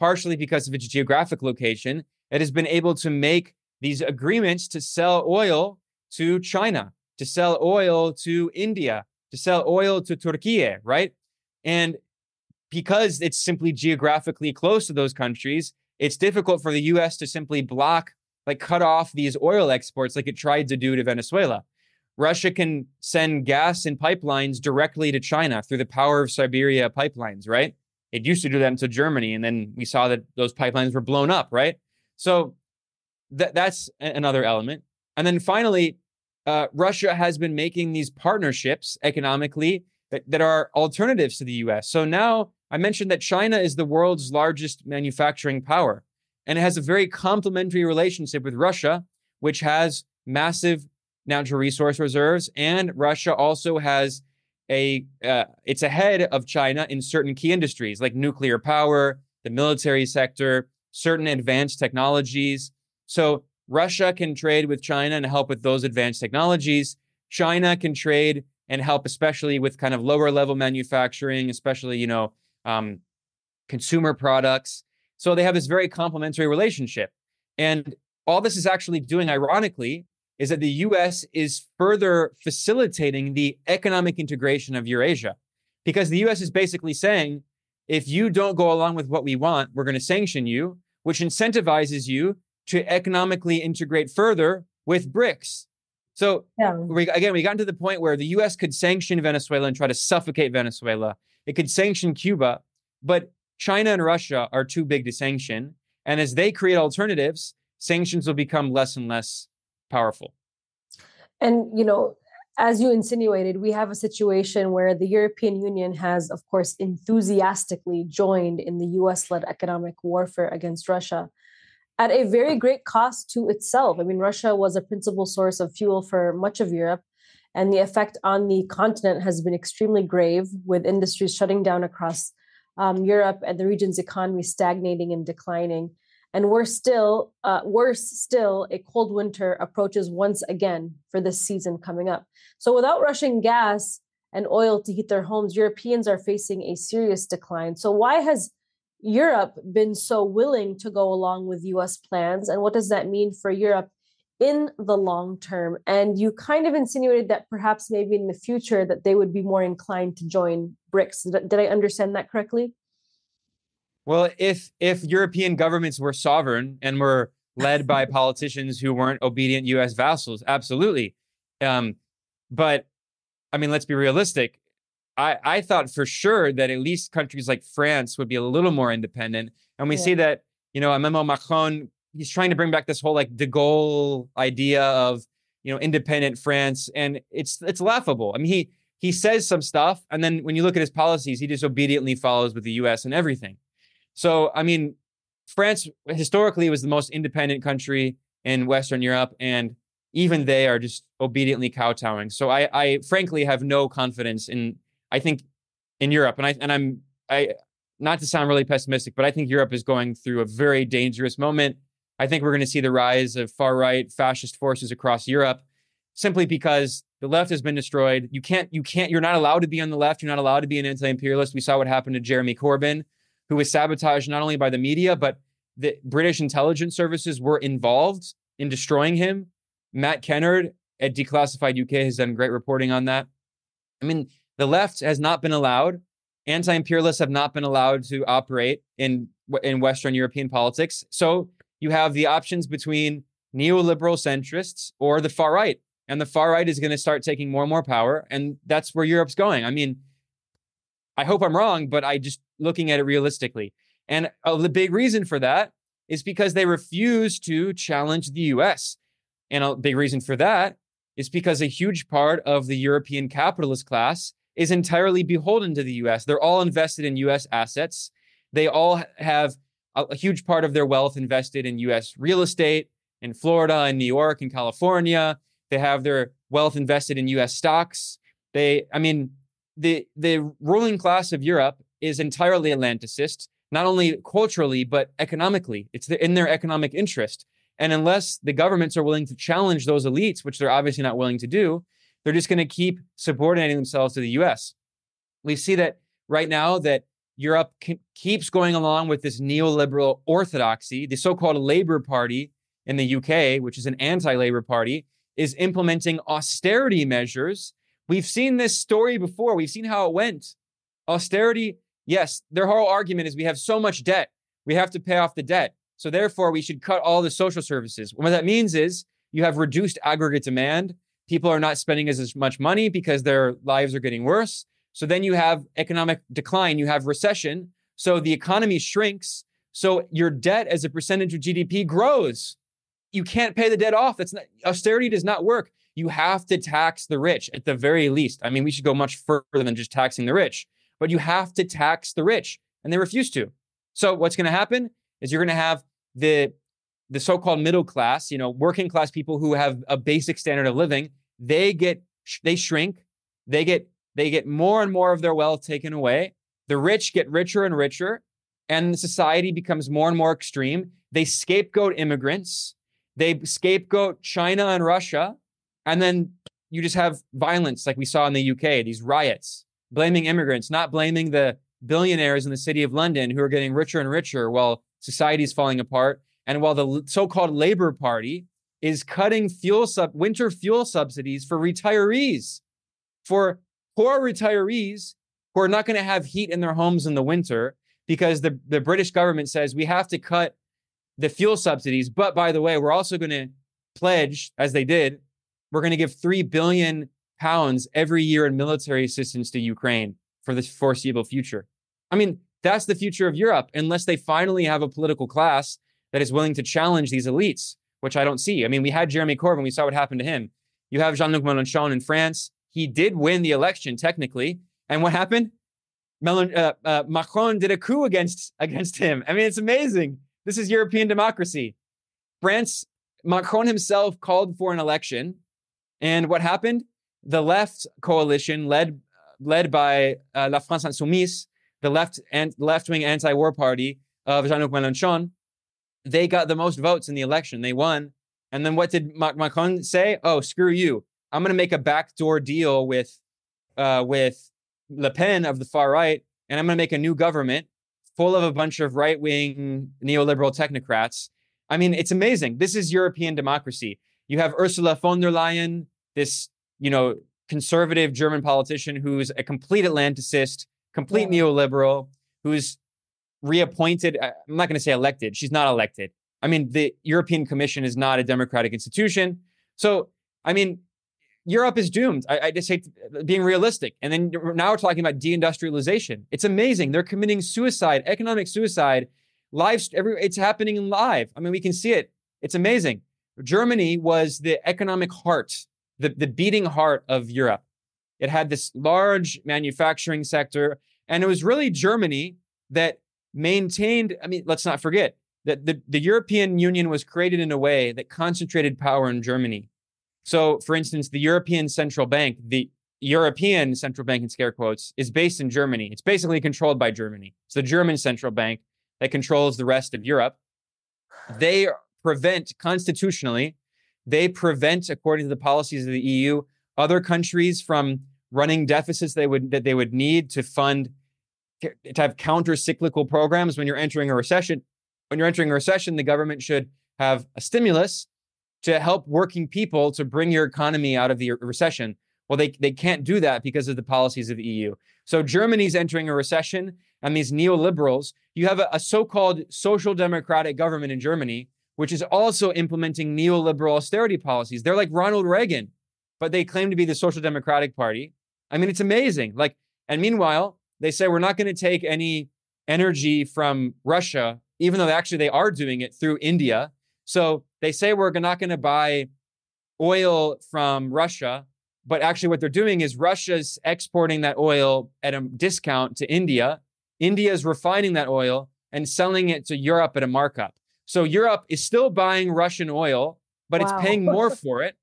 partially because of its geographic location, it has been able to make these agreements to sell oil to China, to sell oil to India, to sell oil to Turkey, right? And because it's simply geographically close to those countries, it's difficult for the US to simply cut off these oil exports like it tried to do to Venezuela. Russia can send gas and pipelines directly to China through the power of Siberia pipelines, right? It used to do that until Germany, and then we saw that those pipelines were blown up, right? So that's another element. And then finally, Russia has been making these partnerships economically that are alternatives to the US. So now I mentioned that China is the world's largest manufacturing power, and it has a very complementary relationship with Russia, which has massive natural resource reserves. And Russia also has it's ahead of China in certain key industries like nuclear power, the military sector, certain advanced technologies. So Russia can trade with China and help with those advanced technologies. China can trade and help, especially with kind of lower level manufacturing, especially, consumer products. So they have this very complementary relationship. And all this is actually doing, ironically, is that the US is further facilitating the economic integration of Eurasia. Because the US is basically saying, if you don't go along with what we want, we're going to sanction you, which incentivizes you to economically integrate further with BRICS. So Yeah. we got to the point where the US could sanction Venezuela and try to suffocate Venezuela. It could sanction Cuba, but China and Russia are too big to sanction. And as they create alternatives, sanctions will become less and less powerful. And, as you insinuated, we have a situation where the European Union has, of course, enthusiastically joined in the US-led economic warfare against Russia at a very great cost to itself. I mean, Russia was a principal source of fuel for much of Europe, and the effect on the continent has been extremely grave, with industries shutting down across Europe and the region's economy stagnating and declining. And worse still, a cold winter approaches once again for this season coming up. So without Russian gas and oil to heat their homes, Europeans are facing a serious decline. So why has Europe been so willing to go along with US plans? And what does that mean for Europe in the long term? And you kind of insinuated that perhaps maybe in the future that they would be more inclined to join BRICS. Did I understand that correctly? Well, if European governments were sovereign and were led by politicians who weren't obedient U.S. vassals, absolutely. But I mean, let's be realistic. I thought for sure that at least countries like France would be a little more independent. And we see that, Emmanuel Macron, he's trying to bring back this whole like de Gaulle idea of, independent France. And it's laughable. I mean, he says some stuff. And then when you look at his policies, he just obediently follows with the US and everything. So, I mean, France historically was the most independent country in Western Europe. And even they are just obediently kowtowing. So I frankly have no confidence I think in Europe, and I not to sound really pessimistic, but I think Europe is going through a very dangerous moment. I think we're going to see the rise of far-right fascist forces across Europe simply because the left has been destroyed. You're not allowed to be on the left. You're not allowed to be an anti-imperialist. We saw what happened to Jeremy Corbyn, who was sabotaged not only by the media, but the British intelligence services were involved in destroying him. Matt Kennard at Declassified UK has done great reporting on that. I mean, the left has not been allowed. Anti-imperialists have not been allowed to operate in Western European politics. So you have the options between neoliberal centrists or the far right. And the far right is going to start taking more and more power. And that's where Europe's going. I mean, I hope I'm wrong, but I just looking at it realistically. And the big reason for that is because they refuse to challenge the US. And a big reason for that is because a huge part of the European capitalist class is entirely beholden to the US. They're all invested in US assets. They all have a huge part of their wealth invested in US real estate in Florida and New York and California. They have their wealth invested in US stocks. The ruling class of Europe is entirely Atlanticist, not only culturally, but economically. It's in their economic interest. And unless the governments are willing to challenge those elites, which they're obviously not willing to do, they're just going to keep subordinating themselves to the US. We see that right now that Europe keeps going along with this neoliberal orthodoxy. The so-called Labour Party in the UK, which is an anti-Labour party, is implementing austerity measures. We've seen this story before. We've seen how it went. Austerity, yes, their whole argument is we have so much debt. We have to pay off the debt. So therefore, we should cut all the social services. What that means is you have reduced aggregate demand. People are not spending as much money because their lives are getting worse. So then you have economic decline. You have recession. So the economy shrinks. So your debt as a percentage of GDP grows. You can't pay the debt off. Austerity does not work. You have to tax the rich at the very least. I mean, we should go much further than just taxing the rich, but you have to tax the rich, and they refuse to. So what's going to happen is you're going to have the so-called middle class, working class people who have a basic standard of living. They shrink. They get more and more of their wealth taken away. The rich get richer and richer, and the society becomes more and more extreme. They scapegoat immigrants. They scapegoat China and Russia. And then you just have violence like we saw in the UK, these riots, blaming immigrants, not blaming the billionaires in the city of London who are getting richer and richer while society is falling apart. And while the so-called Labour Party is cutting winter fuel subsidies for retirees, for poor retirees who are not going to have heat in their homes in the winter, because the British government says we have to cut the fuel subsidies. But by the way, we're also going to pledge, as they did, we're going to give £3 billion every year in military assistance to Ukraine for the foreseeable future. I mean, that's the future of Europe, unless they finally have a political class that is willing to challenge these elites, which I don't see. I mean, we had Jeremy Corbyn. We saw what happened to him. You have Jean-Luc Mélenchon in France. He did win the election, technically. And what happened? Macron did a coup against him. I mean, it's amazing. This is European democracy. France, Macron himself called for an election. And what happened? The left coalition, led by La France Insoumise, the left-wing anti-war party of Jean-Luc Mélenchon, they got the most votes in the election. They won. And then what did Macron say? Oh, screw you. I'm going to make a backdoor deal with Le Pen of the far right, and I'm going to make a new government full of a bunch of right-wing neoliberal technocrats. I mean, it's amazing. This is European democracy. You have Ursula von der Leyen, this, conservative German politician who's a complete Atlanticist, complete neoliberal, who's reappointed. I'm not going to say elected. She's not elected. I mean, the European Commission is not a democratic institution. So, I mean, Europe is doomed. I just hate being realistic. And then now we're talking about deindustrialization. It's amazing. They're committing suicide, economic suicide. It's happening live. I mean, we can see it. It's amazing. Germany was the economic heart, the beating heart of Europe. It had this large manufacturing sector. And it was really Germany that maintained, I mean, let's not forget that the European Union was created in a way that concentrated power in Germany. So, for instance, the European Central Bank in scare quotes, is based in Germany. It's basically controlled by Germany. It's the German central bank that controls the rest of Europe. They prevent, according to the policies of the EU, other countries from running deficits that they would need to fund, to have counter-cyclical programs when you're entering a recession. When you're entering a recession, the government should have a stimulus to help working people to bring your economy out of the recession. Well, they can't do that because of the policies of the EU. So Germany's entering a recession, and these neoliberals, you have a so-called social democratic government in Germany, which is also implementing neoliberal austerity policies. They're like Ronald Reagan, but they claim to be the social democratic party. I mean, it's amazing. And meanwhile, they say we're not going to take any energy from Russia, even though actually they are doing it through India. So they say we're not going to buy oil from Russia, but actually what they're doing is Russia's exporting that oil at a discount to India. India is refining that oil and selling it to Europe at a markup. So Europe is still buying Russian oil, but it's paying more for it.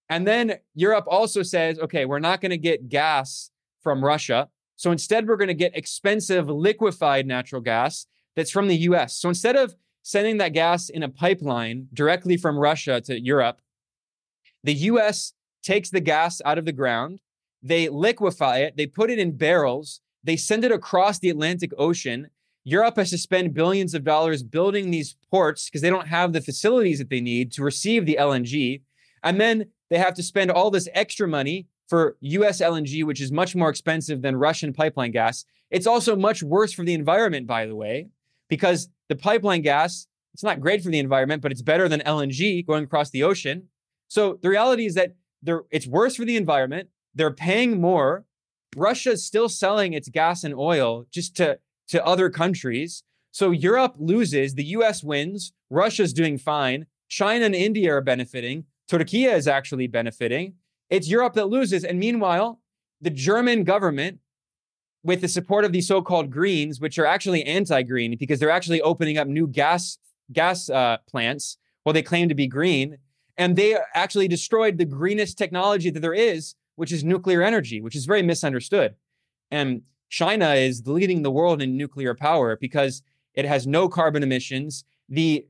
And then Europe also says, okay, we're not going to get gas from Russia. So instead, we're going to get expensive liquefied natural gas that's from the US. So instead of sending that gas in a pipeline directly from Russia to Europe, the US takes the gas out of the ground, they liquefy it, they put it in barrels, they send it across the Atlantic Ocean. Europe has to spend billions of dollars building these ports because they don't have the facilities that they need to receive the LNG. And then they have to spend all this extra money for US LNG, which is much more expensive than Russian pipeline gas. It's also much worse for the environment, by the way, because the pipeline gas, it's not great for the environment, but it's better than LNG going across the ocean. So the reality is that it's worse for the environment. They're paying more. Russia's still selling its gas and oil just to other countries. So Europe loses, the US wins, Russia's doing fine, China and India are benefiting, Turkey is actually benefiting. It's Europe that loses. And meanwhile, the German government, with the support of these so-called Greens, which are actually anti-green because they're actually opening up new gas plants while they claim to be green, and they actually destroyed the greenest technology that there is, which is nuclear energy, which is very misunderstood. And China is leading the world in nuclear power because it has no carbon emissions. The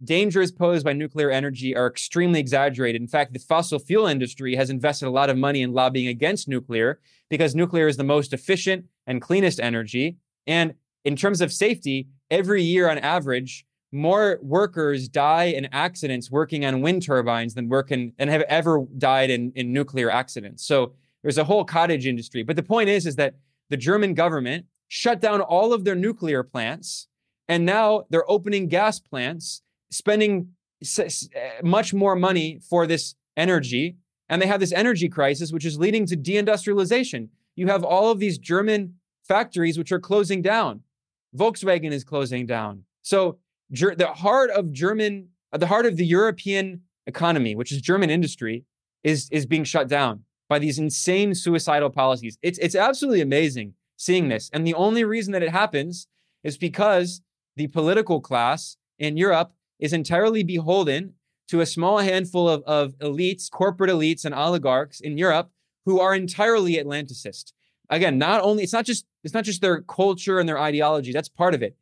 dangers posed by nuclear energy are extremely exaggerated. In fact, the fossil fuel industry has invested a lot of money in lobbying against nuclear because nuclear is the most efficient and cleanest energy. And in terms of safety, every year on average, more workers die in accidents working on wind turbines than working and have ever died in nuclear accidents. So there's a whole cottage industry. But the point is that the German government shut down all of their nuclear plants, and now they're opening gas plants, spending much more money for this energy. And they have this energy crisis, which is leading to deindustrialization. You have all of these German factories which are closing down. Volkswagen is closing down. So the heart of the European economy, which is German industry, is being shut down by these insane suicidal policies. It's absolutely amazing seeing this. And the only reason that it happens is because the political class in Europe is entirely beholden to a small handful of elites, corporate elites and oligarchs in Europe who are entirely Atlanticist. Again, it's not just their culture and their ideology. That's part of it.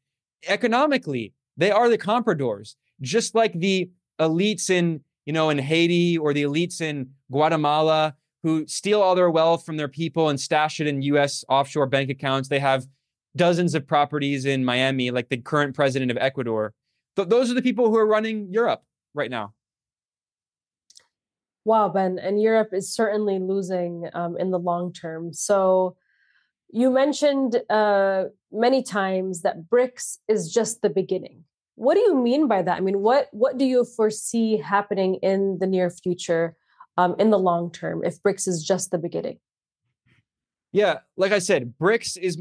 Economically, they are the compradors, just like the elites in Haiti or the elites in Guatemala who steal all their wealth from their people and stash it in U.S. offshore bank accounts. They have dozens of properties in Miami, like the current president of Ecuador. Those are the people who are running Europe right now. Wow, Ben, and Europe is certainly losing in the long term. So you mentioned many times that BRICS is just the beginning. What do you mean by that? I mean, what do you foresee happening in the near future, in the long term, if BRICS is just the beginning? Yeah, like I said, BRICS is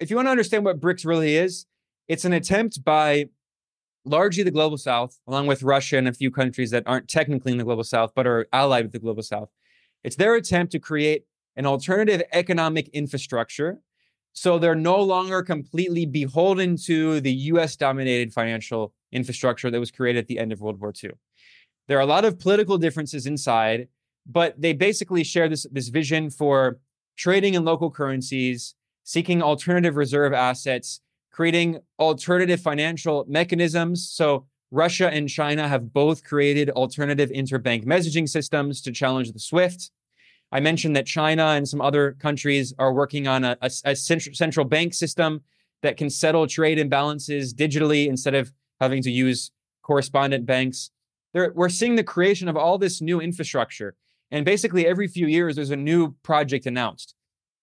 if you want to understand what BRICS really is, it's an attempt by largely the global south, along with Russia and a few countries that aren't technically in the global south, but are allied with the global south. It's their attempt to create an alternative economic infrastructure so they're no longer completely beholden to the US-dominated financial infrastructure that was created at the end of World War II. There are a lot of political differences inside, but they basically share this vision for trading in local currencies, seeking alternative reserve assets, creating alternative financial mechanisms. So Russia and China have both created alternative interbank messaging systems to challenge the SWIFT. I mentioned that China and some other countries are working on a central bank system that can settle trade imbalances digitally instead of having to use correspondent banks. We're seeing the creation of all this new infrastructure. And basically every few years, there's a new project announced.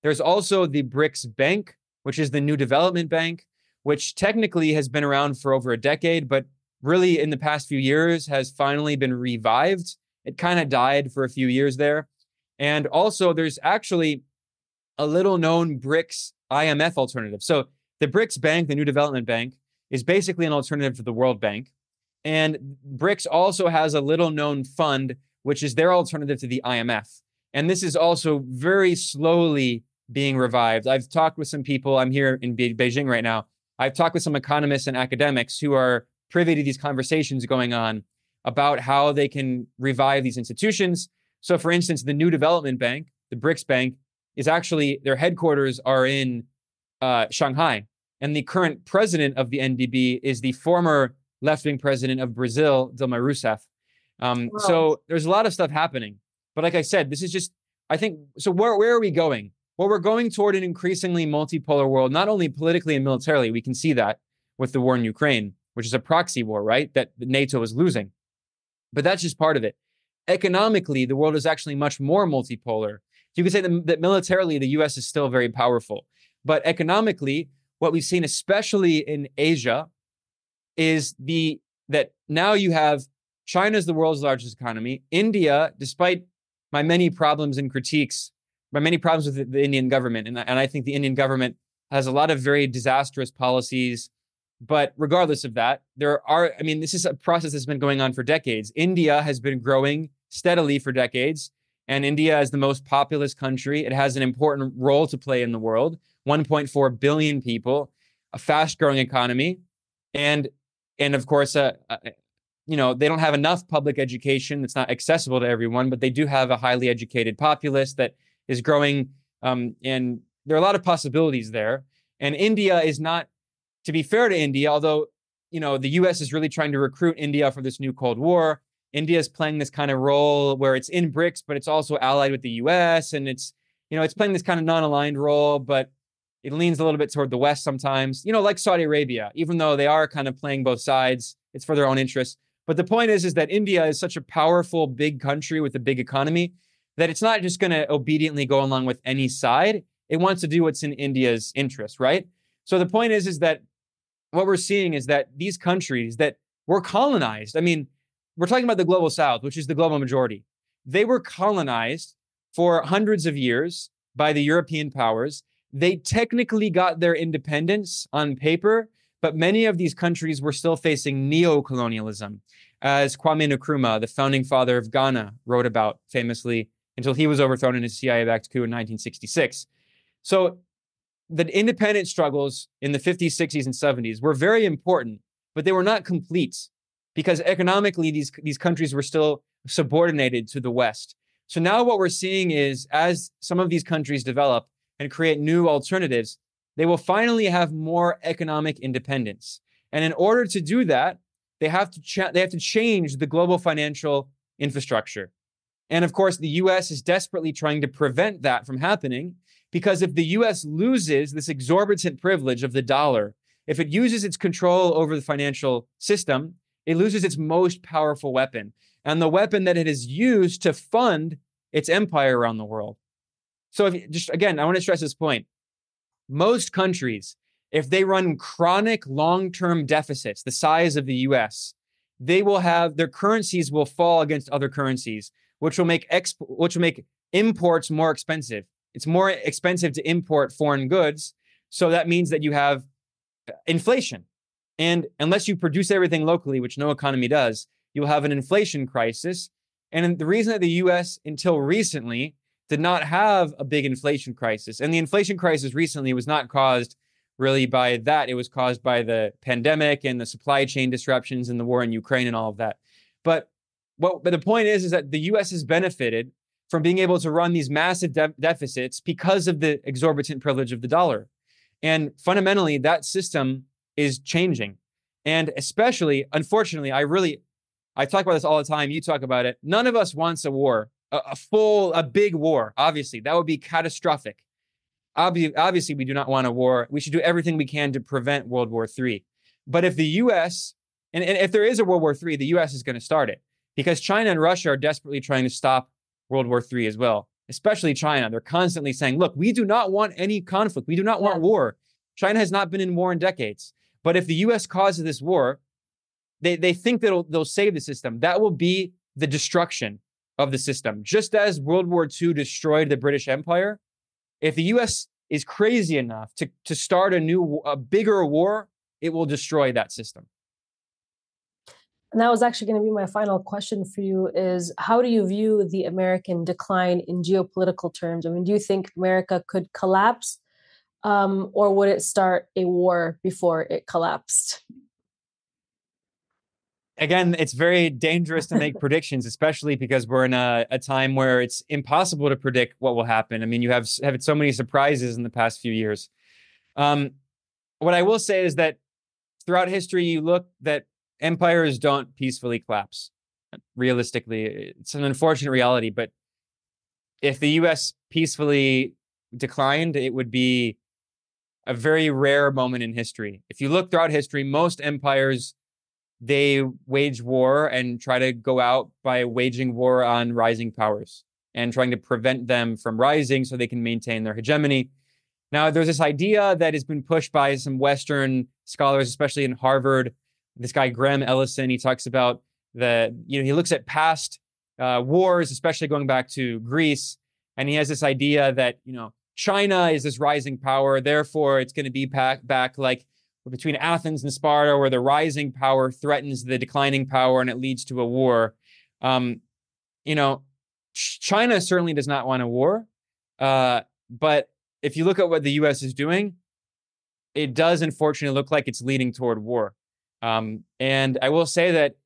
There's also the BRICS Bank, which is the new development bank, which technically has been around for over a decade, but really in the past few years has finally been revived. It kind of died for a few years there. And also there's actually a little known BRICS IMF alternative. So the BRICS Bank, the new development bank, is basically an alternative to the World Bank. And BRICS also has a little known fund, which is their alternative to the IMF. And this is also very slowly being revived. I've talked with some people. I'm here in Beijing right now. I've talked with some economists and academics who are privy to these conversations going on about how they can revive these institutions. So, for instance, the new development bank, the BRICS Bank, is actually, their headquarters are in Shanghai. And the current president of the NDB is the former left-wing president of Brazil, Dilma Rousseff. Wow. So there's a lot of stuff happening. But like I said, this is just, I think, so where are we going? Well, we're going toward an increasingly multipolar world, not only politically and militarily. We can see that with the war in Ukraine, which is a proxy war, right? That NATO is losing. But that's just part of it. Economically, the world is actually much more multipolar. You could say that militarily, the US is still very powerful. But economically, what we've seen, especially in Asia, is that now you have China is the world's largest economy. India, despite my many problems and critiques, my many problems with the Indian government, and I think the Indian government has a lot of very disastrous policies. But regardless of that, this is a process that's been going on for decades. India has been growing steadily for decades, and India is the most populous country. It has an important role to play in the world. 1.4 billion people, a fast-growing economy, and of course, they don't have enough public education. It's not accessible to everyone, but they do have a highly educated populace that is growing, and there are a lot of possibilities there. And India is not, to be fair to India, although the U.S. is really trying to recruit India for this new Cold War. India is playing this kind of role where it's in BRICS, but it's also allied with the U.S. and it's playing this kind of non-aligned role. But It leans a little bit toward the West sometimes, like Saudi Arabia, even though they are kind of playing both sides. It's for their own interests. But the point is that India is such a powerful, big country with a big economy that it's not just going to obediently go along with any side. It wants to do what's in India's interest, right? So the point is that what we're seeing is that these countries that were colonized, I mean, we're talking about the global South, which is the global majority. They were colonized for hundreds of years by the European powers. They technically got their independence on paper, but many of these countries were still facing neo-colonialism, as Kwame Nkrumah, the founding father of Ghana, wrote about famously until he was overthrown in a CIA-backed coup in 1966. So the independence struggles in the 50s, 60s, and 70s were very important, but they were not complete because economically these countries were still subordinated to the West. So now what we're seeing is as some of these countries develop and create new alternatives, they will finally have more economic independence. And in order to do that, they have to change the global financial infrastructure. And of course, the US is desperately trying to prevent that from happening because if the US loses this exorbitant privilege of the dollar, if it uses its control over the financial system, it loses its most powerful weapon and the weapon that it has used to fund its empire around the world. So again, I want to stress this point. Most countries, if they run chronic long-term deficits, the size of the US, their currencies will fall against other currencies, which will make imports more expensive. It's more expensive to import foreign goods. So that means that you have inflation. And unless you produce everything locally, which no economy does, you'll have an inflation crisis. And the reason that the US until recently did not have a big inflation crisis, and the inflation crisis recently was not caused really by that. It was caused by the pandemic and the supply chain disruptions and the war in Ukraine and all of that. But the point is that the US has benefited from being able to run these massive deficits because of the exorbitant privilege of the dollar. And fundamentally, that system is changing. And especially, unfortunately, I talk about this all the time. You talk about it. None of us wants a war, a big war. Obviously, that would be catastrophic. Obviously, we do not want a war. We should do everything we can to prevent World War III. But if the US, and if there is a World War III, the US is going to start it because China and Russia are desperately trying to stop World War III as well, especially China. They're constantly saying, look, we do not want any conflict. We do not want war. China has not been in war in decades. But if the US causes this war, they think that they'll save the system. That will be the destruction of the system. Just as World War II destroyed the British Empire, if the US is crazy enough to start a bigger war, it will destroy that system. And that was actually going to be my final question for you is how do you view the American decline in geopolitical terms? I mean, do you think America could collapse or would it start a war before it collapsed? Again, it's very dangerous to make predictions, especially because we're in a time where it's impossible to predict what will happen. I mean, you have had so many surprises in the past few years. What I will say is that throughout history, you look that empires don't peacefully collapse. Realistically, it's an unfortunate reality, but if the US peacefully declined, it would be a very rare moment in history. If you look throughout history, most empires, they wage war and try to go out by waging war on rising powers and trying to prevent them from rising so they can maintain their hegemony. Now, there's this idea that has been pushed by some Western scholars, especially in Harvard. This guy, Graham Ellison, he talks about he looks at past wars, especially going back to Greece. And he has this idea that, China is this rising power. Therefore, it's going to be back like between Athens and Sparta, where the rising power threatens the declining power and it leads to a war. China certainly does not want a war. But if you look at what the US is doing, it does unfortunately look like it's leading toward war. And I will say that,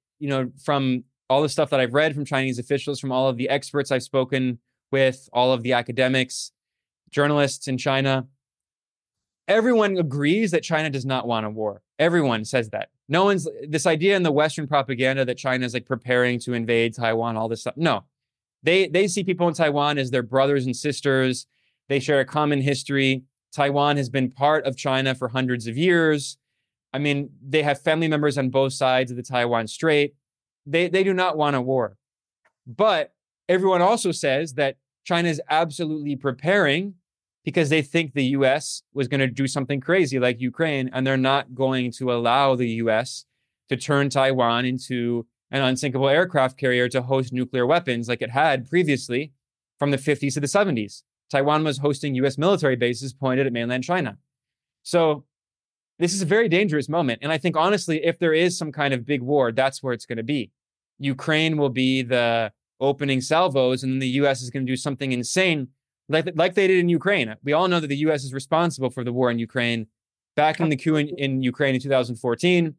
from all the stuff that I've read from Chinese officials, from all of the experts I've spoken with, all of the academics, journalists in China, everyone agrees that China does not want a war. Everyone says that. This idea in the Western propaganda that China is like preparing to invade Taiwan, all this stuff. No, they see people in Taiwan as their brothers and sisters. They share a common history. Taiwan has been part of China for hundreds of years. I mean, they have family members on both sides of the Taiwan Strait. They do not want a war. But everyone also says that China is absolutely preparing because they think the US was going to do something crazy like Ukraine, and they're not going to allow the US to turn Taiwan into an unsinkable aircraft carrier to host nuclear weapons like it had previously from the 50s to the 70s. Taiwan was hosting US military bases pointed at mainland China. So this is a very dangerous moment. And I think, honestly, if there is some kind of big war, that's where it's going to be. Ukraine will be the opening salvos, and then the US is going to do something insane like they did in Ukraine. We all know that the US is responsible for the war in Ukraine. Back in the coup in Ukraine in 2014,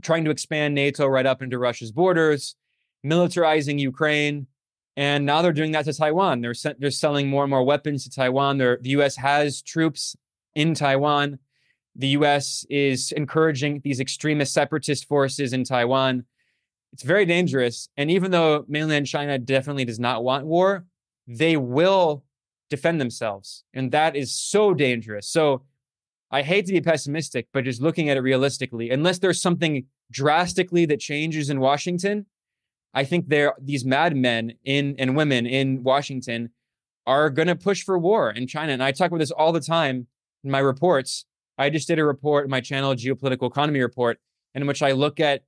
trying to expand NATO right up into Russia's borders, militarizing Ukraine. And now they're doing that to Taiwan. They're selling more and more weapons to Taiwan. The US has troops in Taiwan. The US is encouraging these extremist separatist forces in Taiwan. It's very dangerous. And even though mainland China definitely does not want war, they will defend themselves. And that is so dangerous. So I hate to be pessimistic, but just looking at it realistically, unless there's something drastically that changes in Washington, I think these madmen and women in Washington are going to push for war in China. And I talk about this all the time in my reports. I just did a report in my channel, Geopolitical Economy Report, in which I look at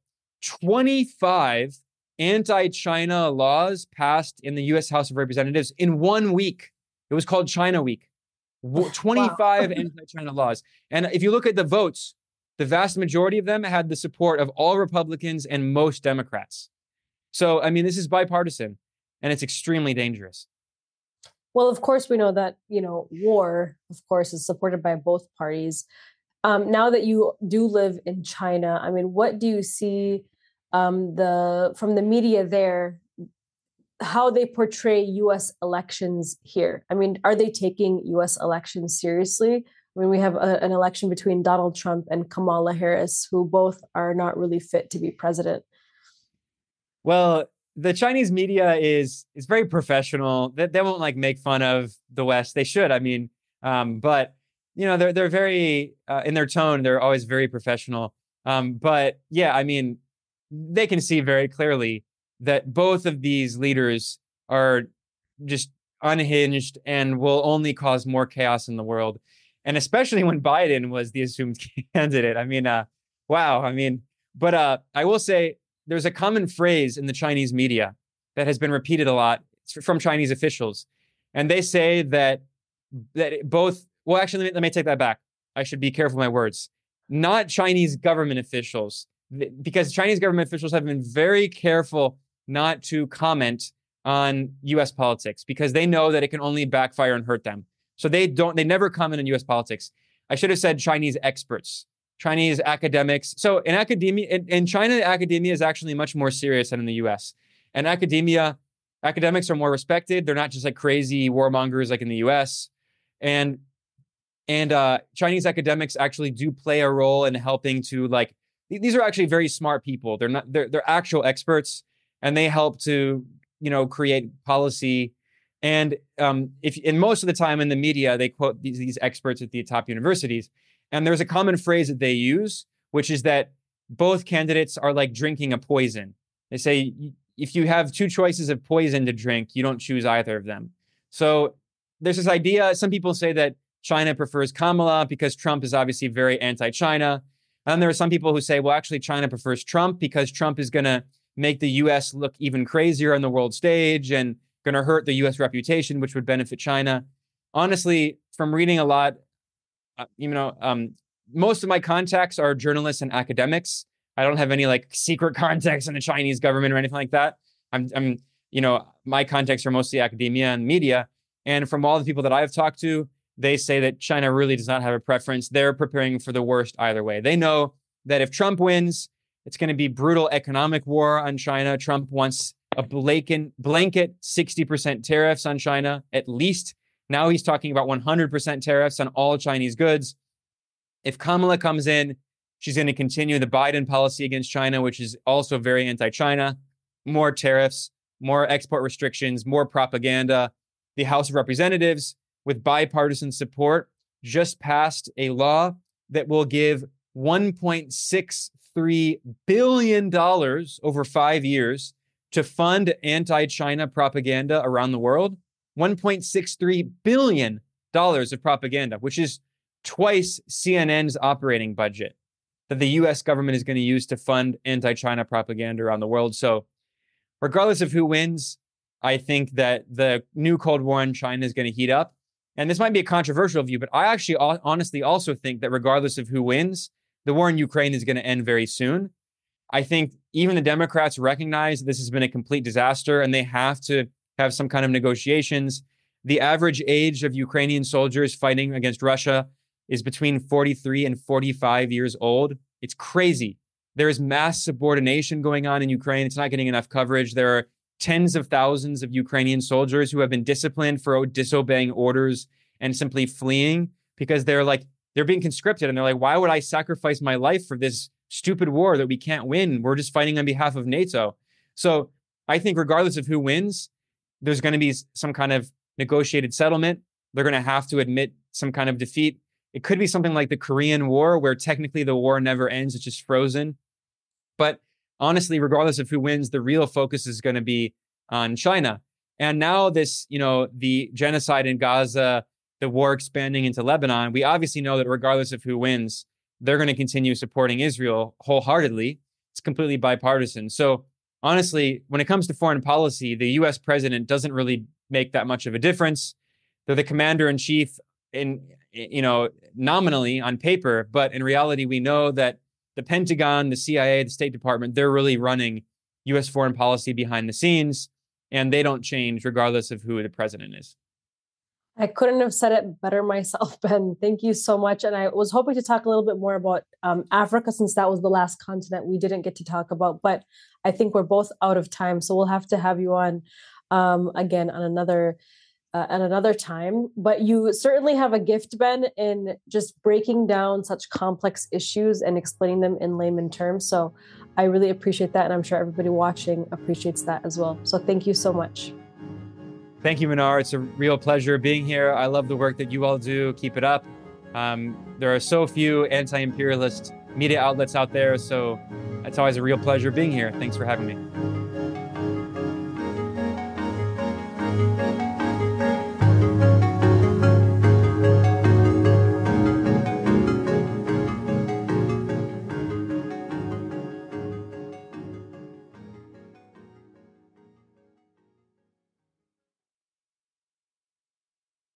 25 anti-China laws passed in the US House of Representatives in 1 week. It was called China Week. 25 anti-China laws. And if you look at the votes, the vast majority of them had the support of all Republicans and most Democrats. So, I mean, this is bipartisan, and it's extremely dangerous. Well, of course, we know that, war, of course, is supported by both parties. Now that you do live in China, I mean, what do you see from the media there, how they portray U.S. elections here? I mean, are they taking U.S. elections seriously? I mean, we have an election between Donald Trump and Kamala Harris, who both are not really fit to be president. Well, the Chinese media is very professional. They won't like make fun of the West. They should. I mean, but they're very in their tone. They're always very professional. But yeah, I mean, they can see very clearly that both of these leaders are just unhinged and will only cause more chaos in the world. And especially when Biden was the assumed candidate. I mean, wow. I mean, but I will say there's a common phrase in the Chinese media that has been repeated a lot from Chinese officials. And they say that both, well, actually, let me take that back. I should be careful with my words. Not Chinese government officials, because Chinese government officials have been very careful not to comment on US politics because they know that it can only backfire and hurt them. So they never comment on US politics. I should have said Chinese experts, Chinese academics. So in China, academia is actually much more serious than in the US. And academics are more respected. They're not just like crazy warmongers like in the US. And Chinese academics actually do play a role in helping to these are actually very smart people. They're actual experts, and they help to create policy. And most of the time in the media, they quote these experts at the top universities. And there's a common phrase that they use, which is that both candidates are like drinking a poison. They say, if you have two choices of poison to drink, you don't choose either of them. So there's this idea. Some people say that China prefers Kamala because Trump is obviously very anti-China. And there are some people who say, well, actually, China prefers Trump because Trump is going to make the U.S. look even crazier on the world stage and going to hurt the U.S. reputation, which would benefit China. Honestly, from reading a lot, most of my contacts are journalists and academics. I don't have any secret contacts in the Chinese government or anything like that. My contacts are mostly academia and media. And from all the people that I've talked to, they say that China really does not have a preference. They're preparing for the worst either way. They know that if Trump wins, it's going to be brutal economic war on China. Trump wants a blanket 60% tariffs on China, at least. Now he's talking about 100% tariffs on all Chinese goods. If Kamala comes in, she's going to continue the Biden policy against China, which is also very anti-China. More tariffs, more export restrictions, more propaganda. The House of Representatives, with bipartisan support, just passed a law that will give $1.63 billion over 5 years to fund anti-China propaganda around the world. $1.63 billion of propaganda, which is twice CNN's operating budget that the US government is going to use to fund anti-China propaganda around the world. So regardless of who wins, I think that the new Cold War in China is going to heat up. And this might be a controversial view, but I actually honestly also think that regardless of who wins, the war in Ukraine is going to end very soon. I think even the Democrats recognize this has been a complete disaster and they have to have some kind of negotiations. The average age of Ukrainian soldiers fighting against Russia is between 43 and 45 years old. It's crazy. There is mass subordination going on in Ukraine. It's not getting enough coverage. There are tens of thousands of Ukrainian soldiers who have been disciplined for disobeying orders and simply fleeing because they're being conscripted. And they're like, why would I sacrifice my life for this stupid war that we can't win? We're just fighting on behalf of NATO. So I think regardless of who wins, there's going to be some kind of negotiated settlement. They're going to have to admit some kind of defeat. It could be something like the Korean War, where technically the war never ends. It's just frozen. But honestly, regardless of who wins, the real focus is going to be on China. And now this, the genocide in Gaza, the war expanding into Lebanon, we obviously know that regardless of who wins, they're going to continue supporting Israel wholeheartedly. It's completely bipartisan. So honestly, when it comes to foreign policy, the US president doesn't really make that much of a difference. They're the commander in chief nominally on paper, but in reality, we know that the Pentagon, the CIA, the State Department, they're really running US foreign policy behind the scenes, and they don't change regardless of who the president is. I couldn't have said it better myself, Ben. Thank you so much. And I was hoping to talk a little bit more about Africa, since that was the last continent we didn't get to talk about. But I think we're both out of time, so we'll have to have you on again on another at another time. But you certainly have a gift, Ben, in just breaking down such complex issues and explaining them in layman terms. So I really appreciate that, and I'm sure everybody watching appreciates that as well. So thank you so much. Thank you, Manar. It's a real pleasure being here. I love the work that you all do. Keep it up. There are so few anti-imperialist media outlets out there, so it's always a real pleasure being here. Thanks for having me.